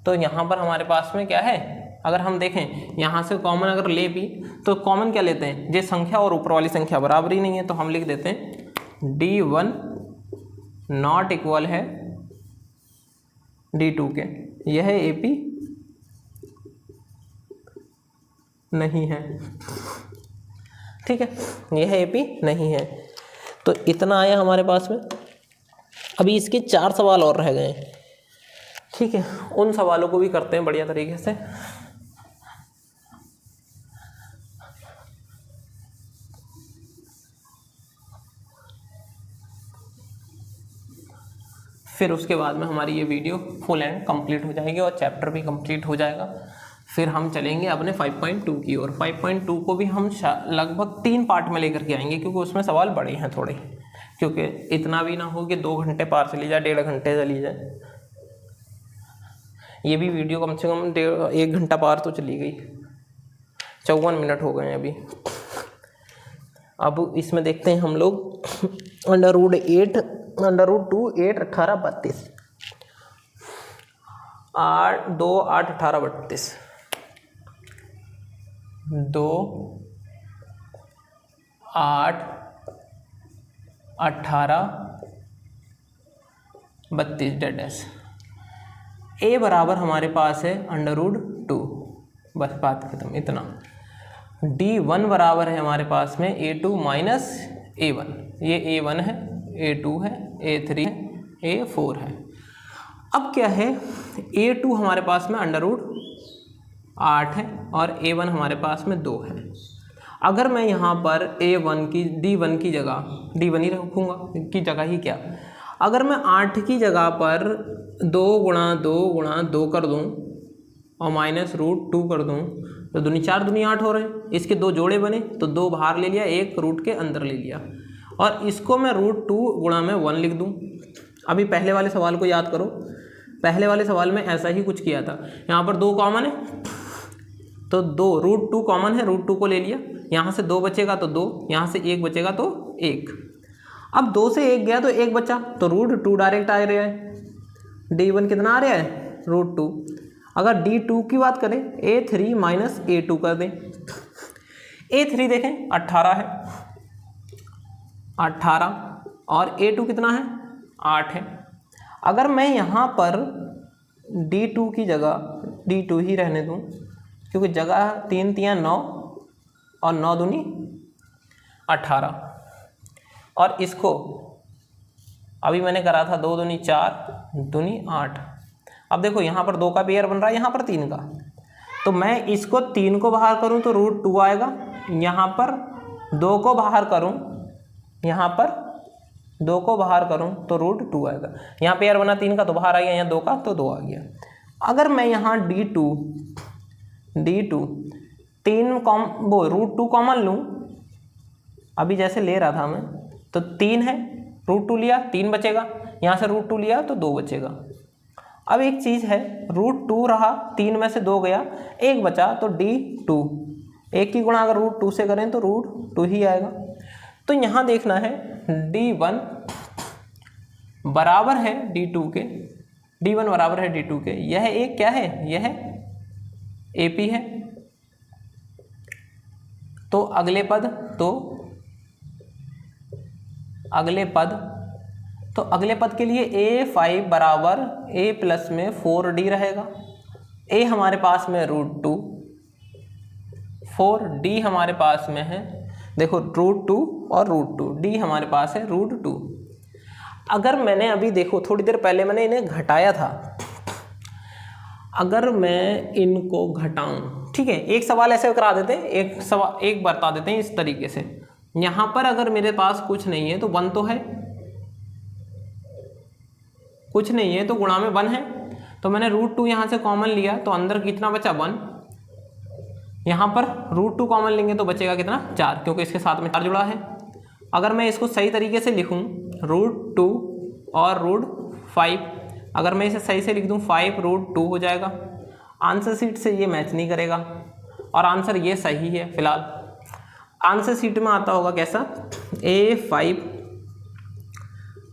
S1: तो यहाँ पर हमारे पास में क्या है, अगर हम देखें यहाँ से कॉमन अगर ले भी तो कॉमन क्या लेते हैं, ये संख्या और ऊपर वाली संख्या बराबर ही नहीं है, तो हम लिख देते हैं d1 नॉट इक्वल है d2 के, यह AP नहीं है, ठीक है यह AP नहीं है। तो इतना आया हमारे पास में। अभी इसके 4 सवाल और रह गए हैं, ठीक है उन सवालों को भी करते हैं बढ़िया तरीके से। फिर उसके बाद में हमारी ये वीडियो फुल एंड कंप्लीट हो जाएगी और चैप्टर भी कंप्लीट हो जाएगा। फिर हम चलेंगे अपने 5.2 की ओर। 5.2 को भी हम लगभग 3 पार्ट में लेकर के आएंगे, क्योंकि उसमें सवाल बड़े हैं थोड़े, क्योंकि इतना भी ना हो कि 2 घंटे पार चली जाए, 1.5 घंटे चली जाए। ये भी वीडियो कम से कम 1 घंटा पार तो चली गई, 54 मिनट हो गए हैं अभी। अब इसमें देखते हैं हम लोग √8 √2 8 18 32 8 2 8 18 32 2 8 18 32 डेड एस। ए बराबर हमारे पास है √2, बस बात खत्म इतना। D1 बराबर है हमारे पास में A2 माइनस A1, ये A1 है, A2 है, A3 है, A4 है। अब क्या है, A2 हमारे पास में √8 है और A1 हमारे पास में 2 है। अगर मैं यहाँ पर A1 की D1 की जगह D1 ही रखूँगा की जगह ही क्या, अगर मैं 8 की जगह पर 2 गुणा 2 गुणा 2 कर दूँ और -√2 कर दूँ तो दूनी 4 दूनी 8 हो रहे हैं। इसके 2 जोड़े बने तो 2 बाहर ले लिया, 1 रूट के अंदर ले लिया और इसको मैं √2 गुणा में 1 लिख दूँ। अभी पहले वाले सवाल को याद करो, पहले वाले सवाल में ऐसा ही कुछ किया था। यहाँ पर 2 कॉमन है तो 2 √2 कॉमन है, √2 को ले लिया, यहाँ से 2 बचेगा तो 2, यहाँ से 1 बचेगा तो 1। अब 2 से 1 गया तो 1 बचा तो √2 डायरेक्ट आ रहा है। D1 कितना आ रहा है √2। अगर D2 की बात करें A3 माइनस A2 कर दें, A3 देखें 18 है 18 और A2 कितना है 8 है। अगर मैं यहाँ पर D2 की जगह D2 ही रहने दूँ, क्योंकि जगह 3 3 9 और 9 दूनी 18 और इसको अभी मैंने करा था 2 दूनी 4 दूनी 8। अब देखो यहाँ पर 2 का पेयर बन रहा है, यहाँ पर 3 का, तो मैं इसको 3 को बाहर करूँ तो √2 आएगा, यहाँ पर 2 को बाहर करूँ यहाँ पर 2 को बाहर करूं तो √2 आएगा। यहाँ पेयर बना 3 का तो बाहर आ गया, यहाँ 2 का तो 2 आ गया। अगर मैं यहाँ D2 3 √2 कॉमन लूँ, अभी जैसे ले रहा था मैं, तो 3 है, √2 लिया 3 बचेगा, यहाँ से √2 लिया तो 2 बचेगा। अब एक चीज़ है, √2 रहा, 3 में से 2 गया, 1 बचा, तो D2, 1 की गुणा अगर √2 से करें तो √2 ही आएगा। तो यहाँ देखना है D1 बराबर है D2 के, D1 बराबर है D2 के, यह एक क्या है, यह AP है। तो अगले पद के लिए A5 बराबर A प्लस में 4D रहेगा। A हमारे पास में √2, 4D हमारे पास में है, देखो √2 और √2, D हमारे पास है √2। अगर मैंने अभी देखो थोड़ी देर पहले मैंने इन्हें घटाया था, अगर मैं इनको घटाऊं, ठीक है, एक सवाल ऐसे करा देते हैं, एक बता देते हैं इस तरीके से। यहाँ पर अगर मेरे पास कुछ नहीं है तो 1 तो है, कुछ नहीं है तो गुणा में 1 है, तो मैंने √2 यहाँ से कॉमन लिया तो अंदर कितना बचा 1, यहाँ पर √2 कॉमन लेंगे तो बचेगा कितना 4, क्योंकि इसके साथ में 4 जुड़ा है। अगर मैं इसको सही तरीके से लिखूँ √2 और √5, अगर मैं इसे सही से लिख दूँ 5 √2 हो जाएगा। आंसर शीट से ये मैच नहीं करेगा और आंसर ये सही है। फिलहाल आंसर शीट में आता होगा कैसा, A5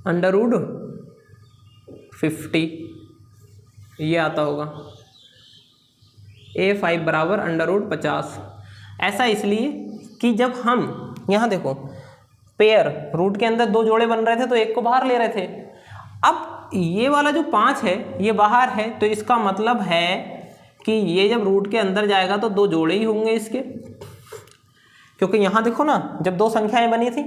S1: √50, ये आता होगा A5 बराबर √50। ऐसा इसलिए कि जब हम यहाँ देखो पेयर रूट के अंदर 2 जोड़े बन रहे थे तो एक को बाहर ले रहे थे, अब ये वाला जो 5 है ये बाहर है, तो इसका मतलब है कि ये जब रूट के अंदर जाएगा तो 2 जोड़े ही होंगे इसके, क्योंकि यहाँ देखो ना जब 2 संख्याएं बनी थी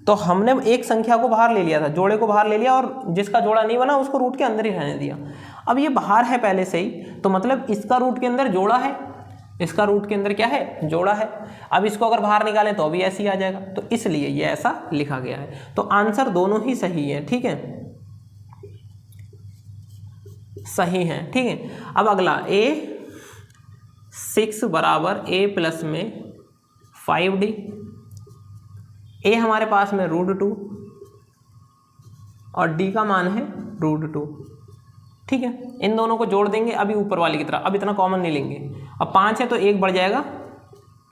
S1: तो हमने एक संख्या को बाहर ले लिया था, जोड़े को बाहर ले लिया, और जिसका जोड़ा नहीं बना उसको रूट के अंदर ही रहने दिया। अब ये बाहर है पहले से ही, तो मतलब इसका रूट के अंदर जोड़ा है, इसका रूट के अंदर क्या है, जोड़ा है। अब इसको अगर बाहर निकालें तो अभी ऐसे ही आ जाएगा, तो इसलिए ये ऐसा लिखा गया है। तो आंसर दोनों ही सही है, ठीक है, सही है, ठीक है। अब अगला A6 बराबर A प्लस में 5D, A हमारे पास में √2 और D का मान है √2, ठीक है। इन दोनों को जोड़ देंगे अभी ऊपर वाले की तरह, अब इतना कॉमन नहीं लेंगे। अब 5 है तो 1 बढ़ जाएगा,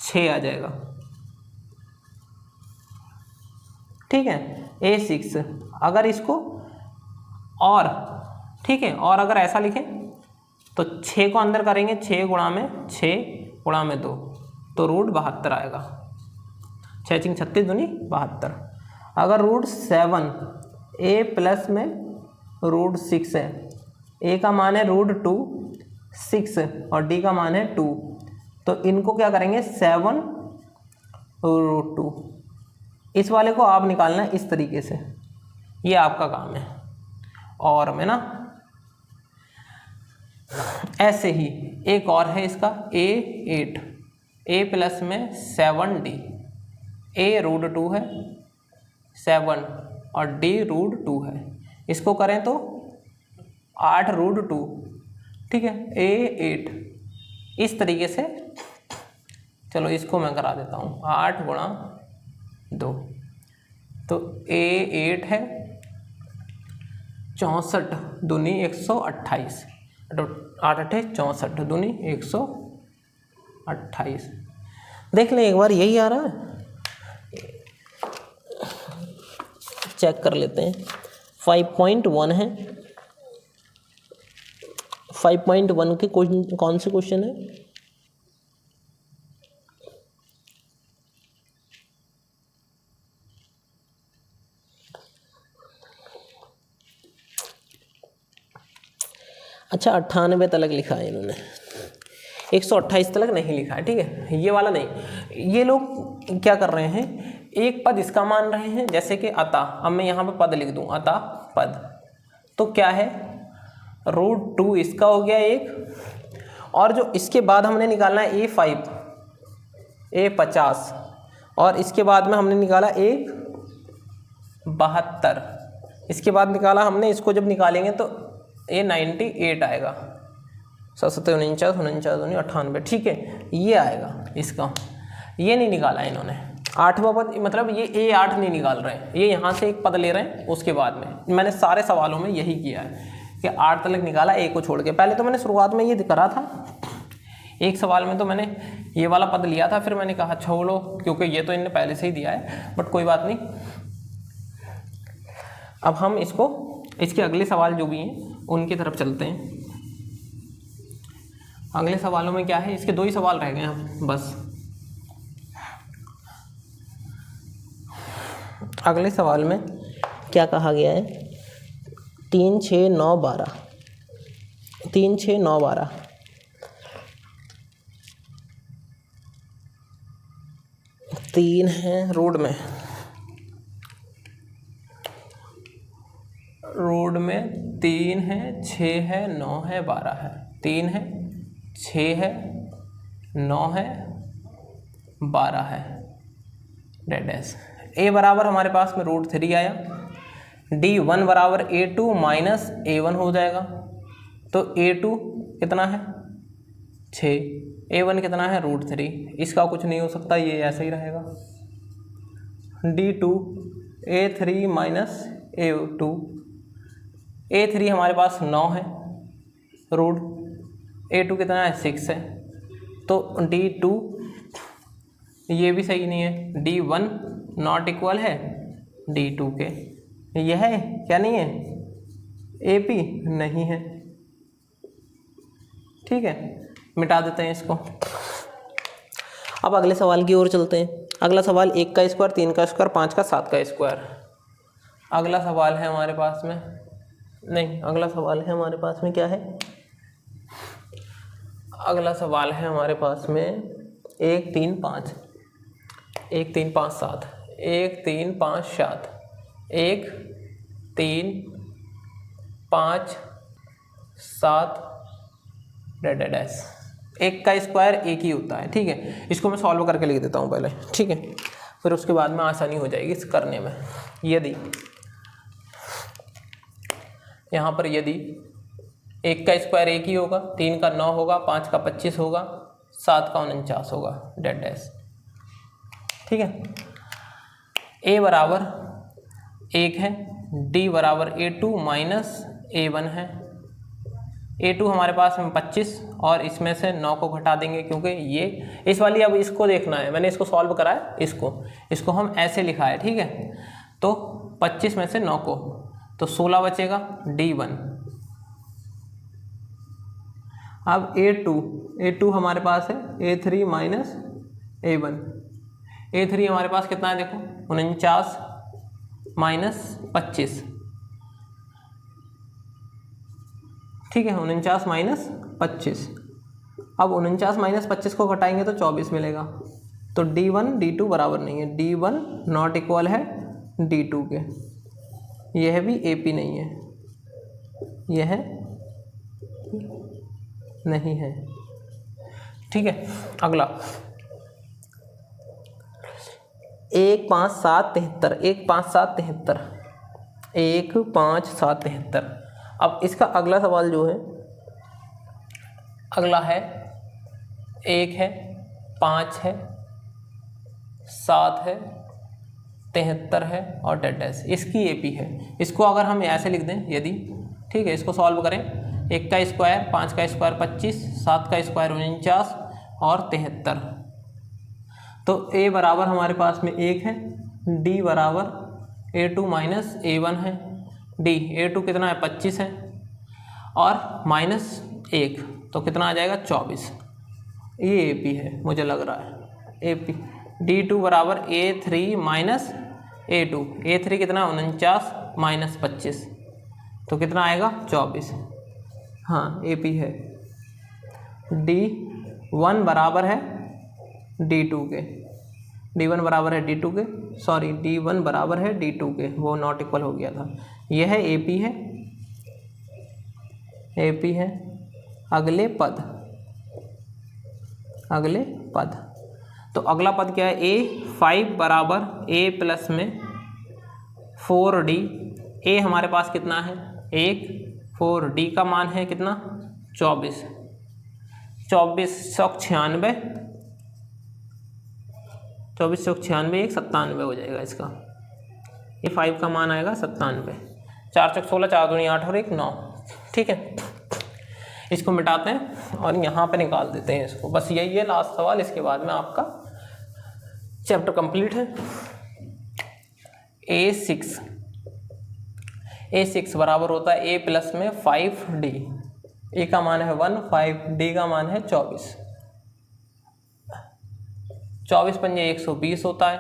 S1: 6 आ जाएगा, ठीक है। A6 अगर इसको और, ठीक है, और अगर ऐसा लिखें तो 6 को अंदर करेंगे, 6 गुणा में 2 तो √72 आएगा। 6 × 36 दूनी 72। अगर √7 A प्लस में √6 है, A का मान है √2 6 और D का मान है 2, तो इनको क्या करेंगे 7 √2। इस वाले को आप निकालना है इस तरीके से, ये आपका काम है। और मैं ना ऐसे ही एक और है इसका A8, A प्लस में 7D, A √2 है 7 और D √2 है, इसको करें तो 8 √2, ठीक है। A8 इस तरीके से, चलो इसको मैं करा देता हूँ, 8 गुणा 2, तो A8 है 64 दूनी 128, 8 8 64 दूनी 128। देख लें एक बार, यही आ रहा है, चेक कर लेते हैं। 5.1 है, 5.1 के कौन से क्वेश्चन है, अच्छा 98 तक लिखा है इन्होंने, 128 तक नहीं लिखा है, ठीक है, ये वाला नहीं। ये लोग क्या कर रहे हैं, एक पद इसका मान रहे हैं, जैसे कि अतः, अब मैं यहाँ पे पद लिख दूँ, अतः पद, तो क्या है √2 इसका हो गया एक, और जो इसके बाद हमने निकालना है A5 A50, और इसके बाद में हमने निकाला एक 72। इसके बाद निकाला हमने, इसको जब निकालेंगे तो ये 98 आएगा। 7 49 49 98, ठीक है, ये आएगा इसका। ये नहीं निकाला इन्होंने, 8वां पद, मतलब ये A8 नहीं निकाल रहे हैं, ये यहाँ से एक पद ले रहे हैं उसके बाद में। मैंने सारे सवालों में यही किया है कि 8 तक निकाला A को छोड़ के। पहले तो मैंने शुरुआत में ये करा था, एक सवाल में तो मैंने ये वाला पद लिया था, फिर मैंने कहा छोड़ो क्योंकि ये तो इन्होंने पहले से ही दिया है, बट कोई बात नहीं। अब हम इसको, इसके अगले सवाल जो भी हैं उनकी तरफ चलते हैं। अगले सवालों में क्या है, इसके 2 ही सवाल रह गए हैं बस। अगले सवाल में क्या कहा गया है, 3 6 9 12, 3 6 9 12, 3 है रोड में, रोड में 3 है, 6 है, 9 है, 12 है। 3 है, 6 है, 9 है, 12 है, डेड एस। ए बराबर हमारे पास में √3 आया, D1 बराबर A2 माइनस A1 हो जाएगा। तो A2 कितना है 6, A1 कितना है √3, इसका कुछ नहीं हो सकता, ये ऐसे ही रहेगा। D2 A3 minus A2, A3 हमारे पास 9 है, रूट A2 कितना है 6 है, तो D2 ये भी सही नहीं है, D1 नॉट इक्वल है D2 के। यह है क्या नहीं है, AP नहीं है, ठीक है, मिटा देते हैं इसको। अब अगले सवाल की ओर चलते हैं। अगला सवाल 1 का स्क्वायर, 3 का स्क्वायर, 5 का 7 का स्क्वायर। अगला सवाल है हमारे पास में, नहीं अगला सवाल है हमारे पास में क्या है, अगला सवाल है हमारे पास में 1 3 5, 1 3 5 7, 1 3 5 7, 1 3 5 7 डैश। 1 का स्क्वायर 1 ही होता है, ठीक है। इसको मैं सॉल्व करके लिख देता हूँ पहले, ठीक है, फिर उसके बाद में आसानी हो जाएगी इस करने में। यदि यहाँ पर यदि 1 का स्क्वायर 1 ही होगा, 3 का 9 होगा, 5 का 25 होगा, 7 का 49 होगा, डेड डैश, ठीक है। A बराबर 1 है, D बराबर A2 माइनस A1 है। A2 हमारे पास में 25 और इसमें से 9 को घटा देंगे क्योंकि ये इस वाली, अब इसको देखना है, मैंने इसको सॉल्व करा है, इसको हम ऐसे लिखा है, ठीक है। तो 25 में से 9 को, तो 16 बचेगा, D1। अब A2 हमारे पास है A3 माइनस A1। A3 हमारे पास कितना है देखो, 49 माइनस 25, ठीक है, 49 माइनस 25। अब 49 माइनस 25 को घटाएंगे तो 24 मिलेगा। तो D1 D2 बराबर नहीं है, D1 नॉट इक्वल है D2 के, यह भी AP नहीं है, यह नहीं है, ठीक है। अगला 1 5 7 73, 1 5 7 73, 1 5 7 73। अब इसका अगला सवाल जो है, अगला है 1 है, 5 है, 7 है, 73 है और डेड डैश, इसकी AP है। इसको अगर हम ऐसे लिख दें यदि, ठीक है, इसको सॉल्व करें, 1 का स्क्वायर, 5 का स्क्वायर 25, 7 का स्क्वायर 49 और 73। तो A बराबर हमारे पास में 1 है, D बराबर A2 माइनस A1 है, D A2 कितना है 25 है और माइनस 1, तो कितना आ जाएगा 24। ये AP है मुझे लग रहा है, AP। D2 बराबर A3 माइनस A2, A3 कितना 49 माइनस 25, तो कितना आएगा 24। हाँ AP है। D1 बराबर है D2 के, D1 बराबर है D2 के, सॉरी D1 बराबर है D2 के, वो नॉट इक्वल हो गया था। यह है AP है, AP है। अगले पद, अगले पद, तो अगला पद क्या है, A5 बराबर A प्लस में 4D, ए हमारे पास कितना है 1, 4D का मान है कितना 24, 2496, 2496 1 97 हो जाएगा इसका, ये 5 का मान आएगा 97, 4 चौक 16, 4 दूनी 8 और 1 9। ठीक है, इसको मिटाते हैं और यहाँ पे निकाल देते हैं इसको। बस यही है लास्ट सवाल, इसके बाद में आपका चैप्टर कंप्लीट है। A6 बराबर होता है A प्लस में 5D, ए का मान है 1, 5D का मान है 24, 24 पंजे 120 होता है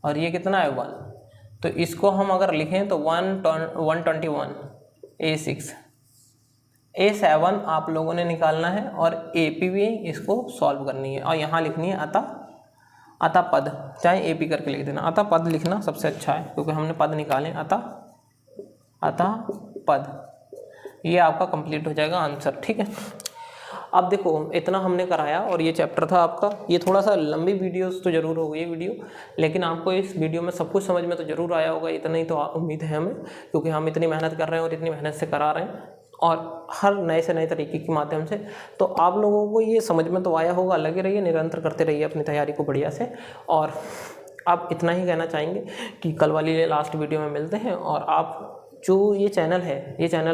S1: और ये कितना है 1, तो इसको हम अगर लिखें तो 121। A6, A7 आप लोगों ने निकालना है और AP भी इसको सॉल्व करनी है और यहाँ लिखनी है अतः पद, चाहे AP करके लिख देना, अतः पद लिखना सबसे अच्छा है क्योंकि हमने पद निकाले। अतः पद, ये आपका कंप्लीट हो जाएगा आंसर। ठीक है, अब देखो इतना हमने कराया और ये चैप्टर था आपका। ये थोड़ा सा लंबी वीडियोस तो ज़रूर हो गई वीडियो, लेकिन आपको इस वीडियो में सब कुछ समझ में तो ज़रूर आया होगा, इतना ही तो उम्मीद है हमें, क्योंकि हम इतनी मेहनत कर रहे हैं और इतनी मेहनत से करा रहे हैं और हर नए से नए तरीके के माध्यम से। तो आप लोगों को ये समझ में तो आया होगा। लगे रहिए, निरंतर करते रहिए अपनी तैयारी को बढ़िया से। और आप इतना ही कहना चाहेंगे कि कल वाली लास्ट वीडियो में मिलते हैं। और आप जो ये चैनल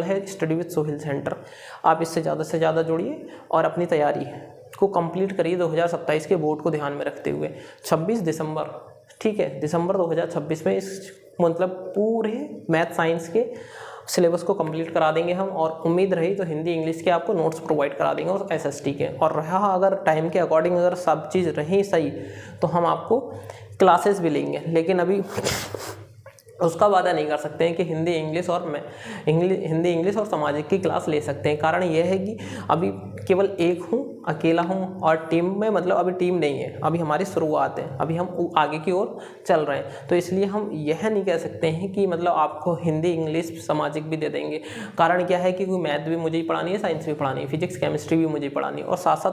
S1: है स्टडी विद सोहिल सेंटर, आप इससे ज़्यादा से ज़्यादा जुड़िए और अपनी तैयारी को कंप्लीट करिए 2027 के बोर्ड को ध्यान में रखते हुए। 26 दिसंबर, ठीक है, दिसंबर 2026 में इस मतलब पूरे मैथ साइंस के सिलेबस को कंप्लीट करा देंगे हम। और उम्मीद रही तो हिंदी इंग्लिश के आपको नोट्स प्रोवाइड करा देंगे और SST के। और रहा अगर टाइम के अकॉर्डिंग अगर सब चीज़ रही सही तो हम आपको क्लासेस भी लेंगे, लेकिन अभी उसका वादा नहीं कर सकते हैं कि हिंदी इंग्लिश और सामाजिक की क्लास ले सकते हैं। कारण यह है कि अभी केवल एक हूँ, अकेला हूँ और टीम में मतलब अभी टीम नहीं है, अभी हमारी शुरुआत है, अभी हम आगे की ओर चल रहे हैं। तो इसलिए हम यह नहीं कह सकते हैं कि मतलब आपको हिंदी इंग्लिश सामाजिक भी दे देंगे। कारण क्या है कि मैथ भी मुझे ही पढ़ानी है, साइंस भी पढ़ानी है, फिजिक्स केमिस्ट्री भी मुझे पढ़ानी है और साथ साथ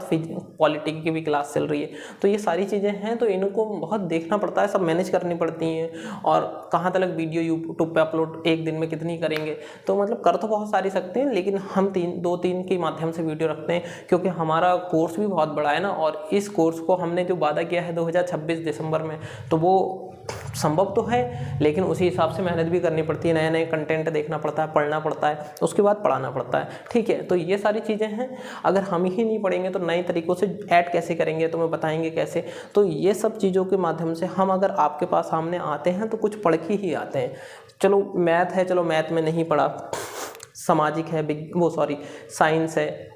S1: पॉलिटिक्स की भी क्लास चल रही है। तो ये सारी चीज़ें हैं, तो इनको बहुत देखना पड़ता है, सब मैनेज करनी पड़ती हैं। और कहाँ तक वीडियो यूट्यूब पे अपलोड एक दिन में कितनी करेंगे, तो मतलब कर तो बहुत सारी सकते हैं, लेकिन हम 2-3 के माध्यम से वीडियो रखते हैं क्योंकि हमारा कोर्स भी बहुत बड़ा है ना। और इस कोर्स को हमने जो वादा किया है 2026 दिसंबर में, तो वो संभव तो है, लेकिन उसी हिसाब से मेहनत भी करनी पड़ती है, नए नए कंटेंट देखना पड़ता है, पढ़ना पड़ता है, उसके बाद पढ़ाना पड़ता है। ठीक है, तो ये सारी चीज़ें हैं। अगर हम ही नहीं पढ़ेंगे तो नए तरीक़ों से ऐड कैसे करेंगे, तो मैं बताएंगे कैसे। तो ये सब चीज़ों के माध्यम से हम अगर आपके पास सामने आते हैं तो कुछ पढ़ के ही आते हैं। चलो मैथ है, चलो मैथ में नहीं पढ़ा, सामाजिक है, साइंस है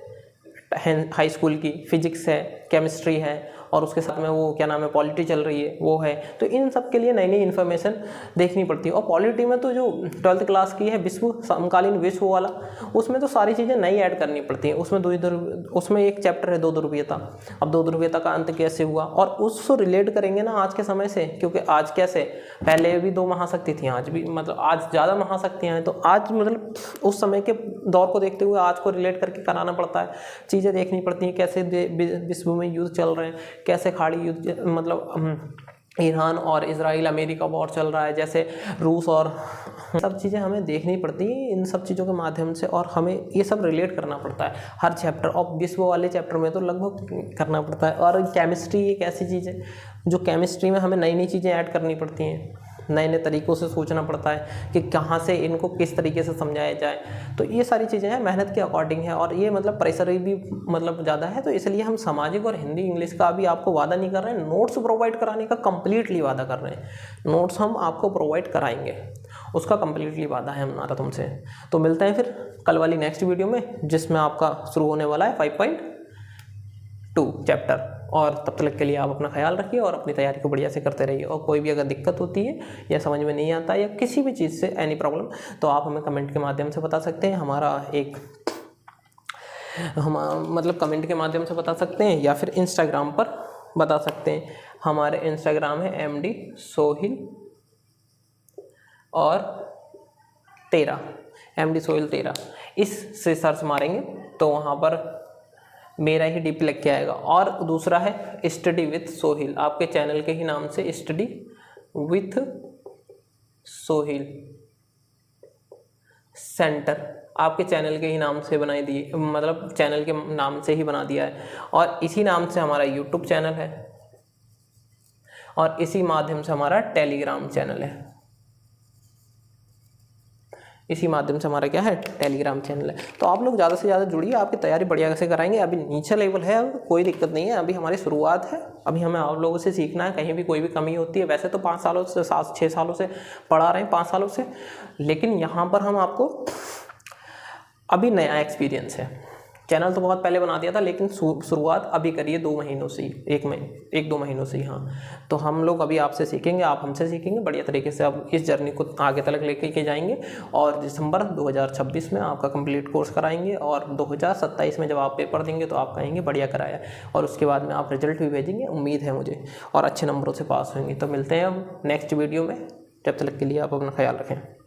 S1: हाई स्कूल की, फिजिक्स है, केमिस्ट्री है और उसके साथ में वो क्या नाम है पॉलिटी चल रही है वो है। तो इन सब के लिए नई नई इन्फॉर्मेशन देखनी पड़ती है। और पॉलिटी में तो जो 12th क्लास की है समकालीन विश्व वाला, उसमें तो सारी चीज़ें नई ऐड करनी पड़ती हैं। उसमें एक चैप्टर है 2 ध्रुवीयता। अब 2 ध्रुवीयता का अंत कैसे हुआ और उसको रिलेट करेंगे ना आज के समय से, क्योंकि आज कैसे पहले भी 2 महाशक्ति थी, आज भी मतलब आज ज़्यादा महाशक्तियाँ हैं। तो आज मतलब उस समय के दौर को देखते हुए आज को रिलेट करके कराना पड़ता है, चीज़ें देखनी पड़ती हैं, कैसे विश्व में युद्ध चल रहे हैं, कैसे खाड़ी युद्ध मतलब ईरान और इजराइल अमेरिका वॉर चल रहा है, जैसे रूस, और सब चीज़ें हमें देखनी पड़ती हैं इन सब चीज़ों के माध्यम से। और हमें ये सब रिलेट करना पड़ता है हर चैप्टर, और विश्व वाले चैप्टर में तो लगभग करना पड़ता है। और केमिस्ट्री एक ऐसी चीज़ है जो केमिस्ट्री में हमें नई नई चीज़ें ऐड करनी पड़ती हैं, नए नए तरीक़ों से सोचना पड़ता है कि कहाँ से इनको किस तरीके से समझाया जाए। तो ये सारी चीज़ें हैं, मेहनत के अकॉर्डिंग है। और ये मतलब प्रेशर भी मतलब ज़्यादा है, तो इसलिए हम सामाजिक और हिंदी इंग्लिश का अभी आपको वादा नहीं कर रहे हैं, नोट्स प्रोवाइड कराने का कंप्लीटली वादा कर रहे हैं। नोट्स हम आपको प्रोवाइड कराएंगे, उसका कंप्लीटली वादा है हमारा तुमसे। तो मिलते हैं फिर कल वाली नेक्स्ट वीडियो में, जिसमें आपका शुरू होने वाला है 5.2 चैप्टर। और तब तक के लिए आप अपना ख्याल रखिए और अपनी तैयारी को बढ़िया से करते रहिए। और कोई भी अगर दिक्कत होती है या समझ में नहीं आता या किसी भी चीज़ से एनी प्रॉब्लम, तो आप हमें कमेंट के माध्यम से बता सकते हैं। मतलब कमेंट के माध्यम से बता सकते हैं या फिर इंस्टाग्राम पर बता सकते हैं। हमारे इंस्टाग्राम है MD सोहिल और 13, MD सोहिल 13, इससे सर्च मारेंगे तो वहाँ पर मेरा ही डीपी लग के आएगा। और दूसरा है स्टडी विथ सोहिल, आपके चैनल के ही नाम से स्टडी विथ सोहिल सेंटर आपके चैनल के ही नाम से बनाई दी, मतलब चैनल के नाम से ही बना दिया है। और इसी नाम से हमारा यूट्यूब चैनल है और इसी माध्यम से हमारा टेलीग्राम चैनल है। इसी माध्यम से हमारा क्या है, टेलीग्राम चैनल है। तो आप लोग ज़्यादा से ज़्यादा जुड़िए, आपकी तैयारी बढ़िया से कराएंगे। अभी नीचे लेवल है, कोई दिक्कत नहीं है, अभी हमारी शुरुआत है। अभी हमें आप लोगों से सीखना है, कहीं भी कोई भी कमी होती है। वैसे तो 5 सालों से 7-6 सालों से पढ़ा रहे हैं, 5 सालों से, लेकिन यहाँ पर हम आपको अभी नया एक्सपीरियंस है। चैनल तो बहुत पहले बना दिया था, लेकिन शुरुआत अभी करिए 2 महीनों से ही, 1-2 महीनों से ही। हाँ, तो हम लोग अभी आपसे सीखेंगे, आप हमसे सीखेंगे, बढ़िया तरीके से अब इस जर्नी को आगे तक लेके के जाएंगे। और दिसंबर 2026 में आपका कंप्लीट कोर्स कराएंगे और 2027 में जब आप पेपर देंगे तो आप कहेंगे बढ़िया कराया, और उसके बाद में आप रिजल्ट भी भेजेंगे, उम्मीद है मुझे, और अच्छे नंबरों से पास होंगे। तो मिलते हैं अब नेक्स्ट वीडियो में, जब तक के लिए आप अपना ख्याल रखें।